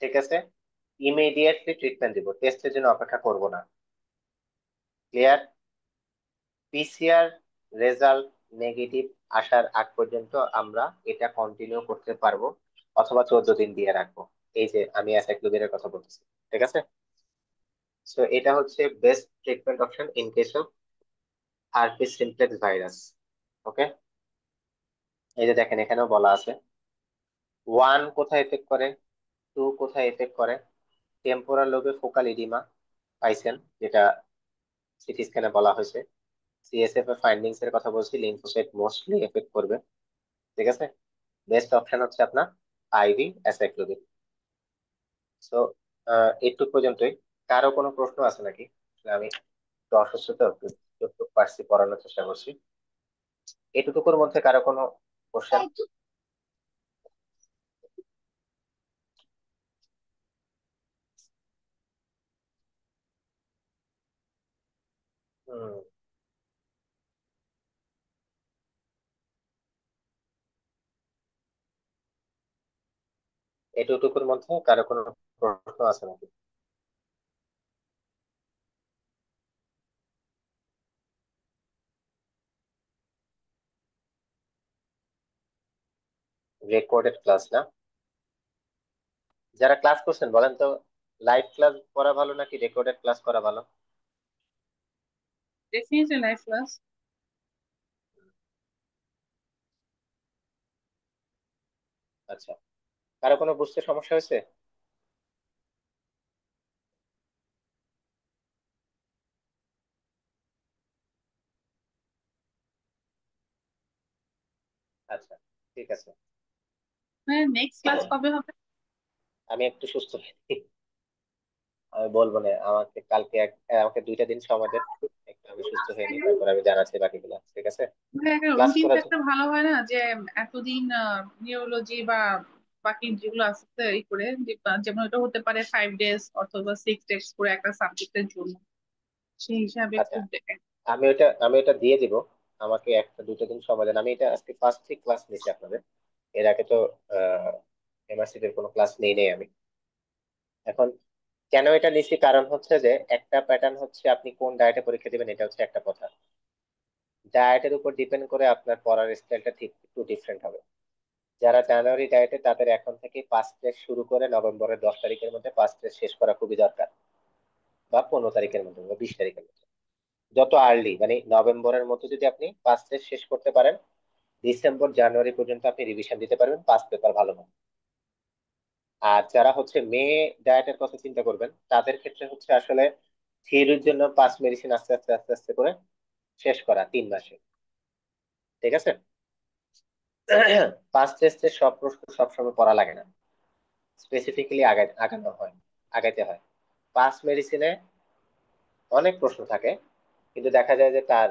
ঠিক আছে? ইমিডিয়েটলি ট্রিটমেন্ট দিব, টেস্টের জন্য অপেক্ষা করব না। ক্লিয়ার? পিসিআর রেজাল্ট নেগেটিভ আসার আগ পর্যন্ত আমরা এটা কন্টিনিউ করতে পারবো, অথবা 14 দিন দিয়ে রাখবো। এই যে আমি অ্যাসাইক্লোভিরের কথা বলতেছি, ঠিক আছে? সো এটা হচ্ছে best treatment option in case of herpes simplex virus. Okay, এই যে দেখেন এখানেও বলা আছে 1 কোথায় এফেক্ট করে, 2 কোথায় এফেক্ট করে। টেম্পোরাল লোবে ফোকাল ইডিমা পাইছেন, যেটা সিটি স্ক্যানে বলা হয়েছে। সিএসএফ এর ফাইন্ডিংস এর কথা বলছি, লিম্ফোসাইট মোস্টলি এফেক্ট করবে, ঠিক আছে? বেস্ট অপশন হচ্ছে আপনার আইভি অ্যাসাইক্লোভির। সো এইটুকু পর্যন্তই। কারো কোনো প্রশ্ন আছে নাকি? আসলে আমি একটু অসুস্থ তো, একটু যতটুকু পারছি পড়ানোর চেষ্টা করছি। এটুকুর মধ্যে কারো কোনো কোশ্চেন? হুম, এটুকুর মধ্যে কারো কোনো প্রশ্ন আছে নাকি? রেকর্ডেড ক্লাস না? যারা ক্লাস করছেন বলেন তো, লাইভ ক্লাস করা ভালো নাকি রেকর্ডেড ক্লাস করা ভালো? Definitely life class. আচ্ছা, কারো কোনো বুঝতে সমস্যা হয়েছে? আচ্ছা, ঠিক আছে। হ্যাঁ, নেক্সট ক্লাস কবে হবে? আমি একটু সুস্থ হই, আমি বলবো না, আমাকে কালকে আমাকে 2টা দিন সময় দেন, একটু আমি সুস্থ হয়ে নিই, তারপর আমি জানাচ্ছি বাকিগুলো, ঠিক আছে? মানে একটা ক্লাস রুটিন করার জন্য থাকলে ভালো হয় না, যে এতদিন নিউরোলজি বা বাকি যেগুলো আছে এই করে যেমন এটা হতে পারে 5 ডেজ অথবা 6 ডেজ করে একটা সাবজেক্টের জন্য, সেই হিসাবে একটু আচ্ছা, আমি এটা দিয়ে দিব। আমাকে 1-2টা দিন সময় দেন, আমি এটা আজকে ফার্স্ট ক্লাস নিচ্ছি আপনাদের। এর আগে তো এমআরসিটির কোনো ক্লাস নেই আমি। এখন কেন এটা নিচ্ছি, কারণ হচ্ছে যে একটা প্যাটার্ন হচ্ছে আপনি কোন ডায়েটে পরীক্ষা দিবেন, এটা হচ্ছে একটা কথা। ডায়েটের উপর ডিপেন্ড করে আপনার পড়ার স্টাইলটা ঠিক একটু ডিফারেন্ট হবে। যারা জানুয়ারি ডায়েটে, তাদের এখন থেকে 5 টেস্ট শুরু করে নভেম্বরের 10 তারিখের মধ্যে 5 টেস্ট শেষ করা খুবই দরকার, বা 15 তারিখের মধ্যে বা 20 তারিখের মধ্যে। যত আর্লি মানে নভেম্বরের মধ্যে যদি আপনি 5 টেস্ট শেষ করতে পারেন, ডিসেম্বর জানুয়ারি পর্যন্ত আপনি রিভিশন দিতে পারবেন 5 পেপার ভালো হবে। আর যারা হচ্ছে মে ডায়েটের কথা চিন্তা করবেন, তাদের ক্ষেত্রে হচ্ছে আসলে থিওরির জন্য 5 মেডিসিন আস্তে আস্তে আস্তে আস্তে করে শেষ করা 3 মাসে, ঠিক আছে? 5 টেস্টের সব প্রশ্ন সবসময় পড়া লাগে না, স্পেসিফিক্যালি আগানো হয়, আগাইতে হয়। 5 মেডিসিনে অনেক প্রশ্ন থাকে, কিন্তু দেখা যায় যে তার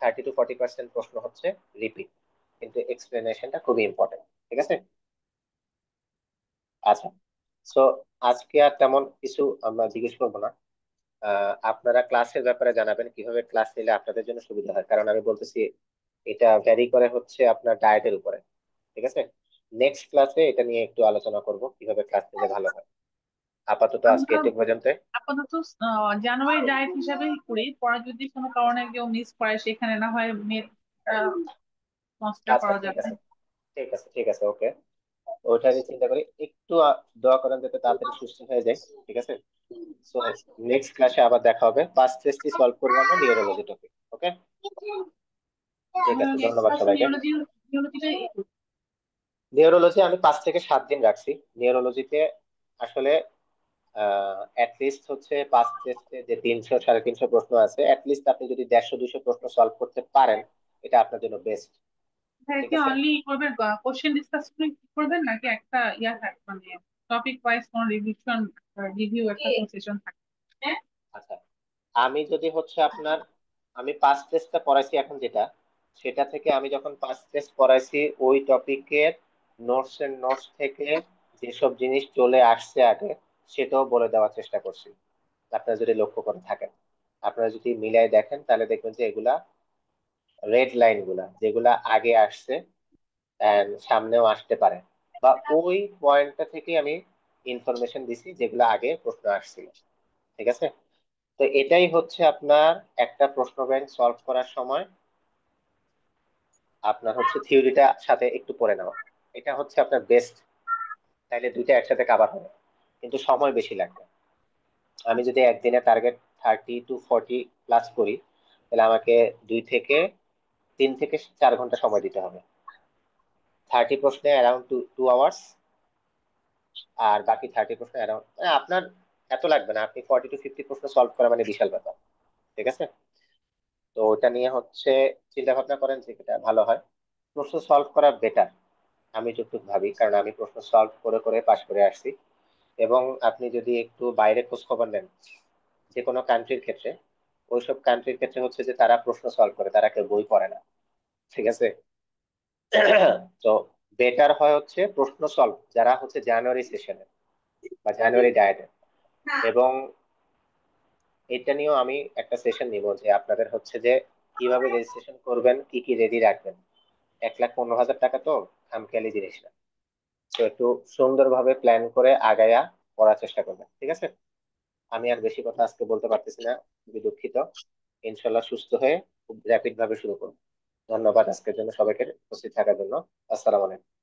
30-40% প্রশ্ন হচ্ছে রিপিট, কিন্তু এক্সপ্লেনেশনটা খুবই ইম্পর্টেন্ট, ঠিক আছে? আচ্ছা, সো আজকে আর তেমন কিছু আমরা জিজ্ঞেস করবো না। আপনারা ক্লাসের ব্যাপারে জানাবেন কিভাবে ক্লাস নিলে আপনাদের জন্য সুবিধা হয়, কারণ আমি বলতেছি এটা ভ্যারি করে হচ্ছে আপনার ডায়েটের উপরে, ঠিক আছে? নেক্সট ক্লাসে এটা নিয়ে একটু আলোচনা করব কিভাবে ক্লাস নিলে ভালো হয়। আপাতত আজকে আমরা এটুকু পর্যন্ত। আপাতত জানুয়ারি ডায়েট হিসাবেই করি, পরে যদি কোনো কারণে কেউ মিস করে সেখানে না হয় কনসিডার আচ্ছা করা ঠিক যাবে। আছে, ঠিক আছে, ঠিক আছে, ওকে। ওইটা নিয়ে চিন্তা করি একটু, দোয়া করেন যাতে তাড়াতাড়ি সুস্থ হয়ে যায়। ঠিক আছে। সো নেক্সট ক্লাসে আবার দেখা হবে, পাঁচ টেস্টই সলভ করবো আমরা নিউরোলজি টপিক। ওকে, ঠিক আছে, নেক্সট ধন্যবাদ ক্লাসে সবাইকে। নিউরোলজিটাই। নিউরোলজি আমি 5 থেকে 7 দিন রাখছি। নিউরোলজিতে আসলে অ্যাটলিস্ট হচ্ছে 5 টেস্টে যে 300 সাড়ে 300 প্রশ্ন আছে, অ্যাটলিস্ট আপনি যদি 150 200 প্রশ্ন সলভ করতে পারেন, এটা আপনার জন্য বেস্ট। হ্যাঁ, ঠিক কি আছে। অনলি করবেন কোশ্চেন ডিসকাস করবেন নাকি একটা থাকে মানে টপিক ওয়াইজ কোন রিভিউ একটা সেশন থাকে? হ্যাঁ। আচ্ছা, আমি যদি হচ্ছে আপনার, আমি 5 টেস্টটা পড়াইছি এখন যেটা, সেটা থেকে আমি যখন 5 টেস্ট পড়াইছি ওই টপিকের নোটস থেকে যেসব জিনিস চলে আসছে আগে, সেটাও বলে দেওয়ার চেষ্টা করছি। আপনারা যদি লক্ষ্য করে থাকেন, আপনারা যদি মিলাই দেখেন, তাহলে দেখবেন যে এগুলা রেড লাইন গুলা যেগুলা আগে আসছে and সামনেও আসতে পারে, বা ওই পয়েন্টটা থেকে আমি ইনফরমেশন দিছি যেগুলো আগে প্রশ্ন আসছিল। ঠিক আছে। তো এটাই হচ্ছে আপনার একটা প্রশ্ন ব্যাংক সলভ করার সময় আপনার হচ্ছে থিওরিটা সাথে একটু পড়ে নেওয়া, এটা হচ্ছে আপনার বেস্ট। তাইলে দুইটা একসাথে কাভার হবে, কিন্তু সময় বেশি লাগবে। আমি যদি একদিনে টার্গেট 30 to 40 প্লাস করি, তাহলে আমাকে 3 থেকে 4 ঘন্টা সময় দিতে হবে। 30 প্রশ্নে অ্যারাউন্ড 2 আওয়ার্স, আর বাকি 30 প্রশ্ন অ্যারাউন্ড, আপনার এত লাগবে না, আপনি 40 to 50 প্রশ্ন সলভ করা মানে বিশাল ব্যাপার। ঠিক আছে। তো ওটা নিয়ে হচ্ছে চিন্তা ভাবনা করেন যে এটা ভালো হয়, প্রশ্ন সলভ করা বেটার। আমি যতটুকু ভাবি, কারণ আমি প্রশ্ন সলভ করে করে পাশ করে আসছি। এবং আপনি যদি একটু বাইরে খোঁজ খবর নেন যে কোনো কান্ট্রির ক্ষেত্রে, ওইসব কান্ট্রির ক্ষেত্রে হচ্ছে যে তারা প্রশ্ন সলভ করে, তারা কেউ বই পড়ে না। ঠিক আছে। তো বেটার হয় হচ্ছে প্রশ্ন সলভ যারা হচ্ছে জানুয়ারি সেশনে বা জানুয়ারি ডায়েটে। এবং এটা নিয়েও আমি একটা সেশন নিব যে আপনাদের হচ্ছে যে কিভাবে রেজিস্ট্রেশন করবেন, কি কি রেডি রাখবেন। 1,15,000 টাকা তো খামখেয়ালি জিনিস না। তো একটু সুন্দরভাবে প্ল্যান করে আগায়া পড়ার চেষ্টা করবেন। ঠিক আছে। আমি আর বেশি কথা আজকে বলতে পারতেছি না, খুবই দুঃখিত। ইনশাল্লাহ সুস্থ হয়ে খুব র্যাপিড ভাবে শুরু করুন। ধন্যবাদ আজকের জন্য সবাইকে উপস্থিত থাকার জন্য। আসসালামু আলাইকুম।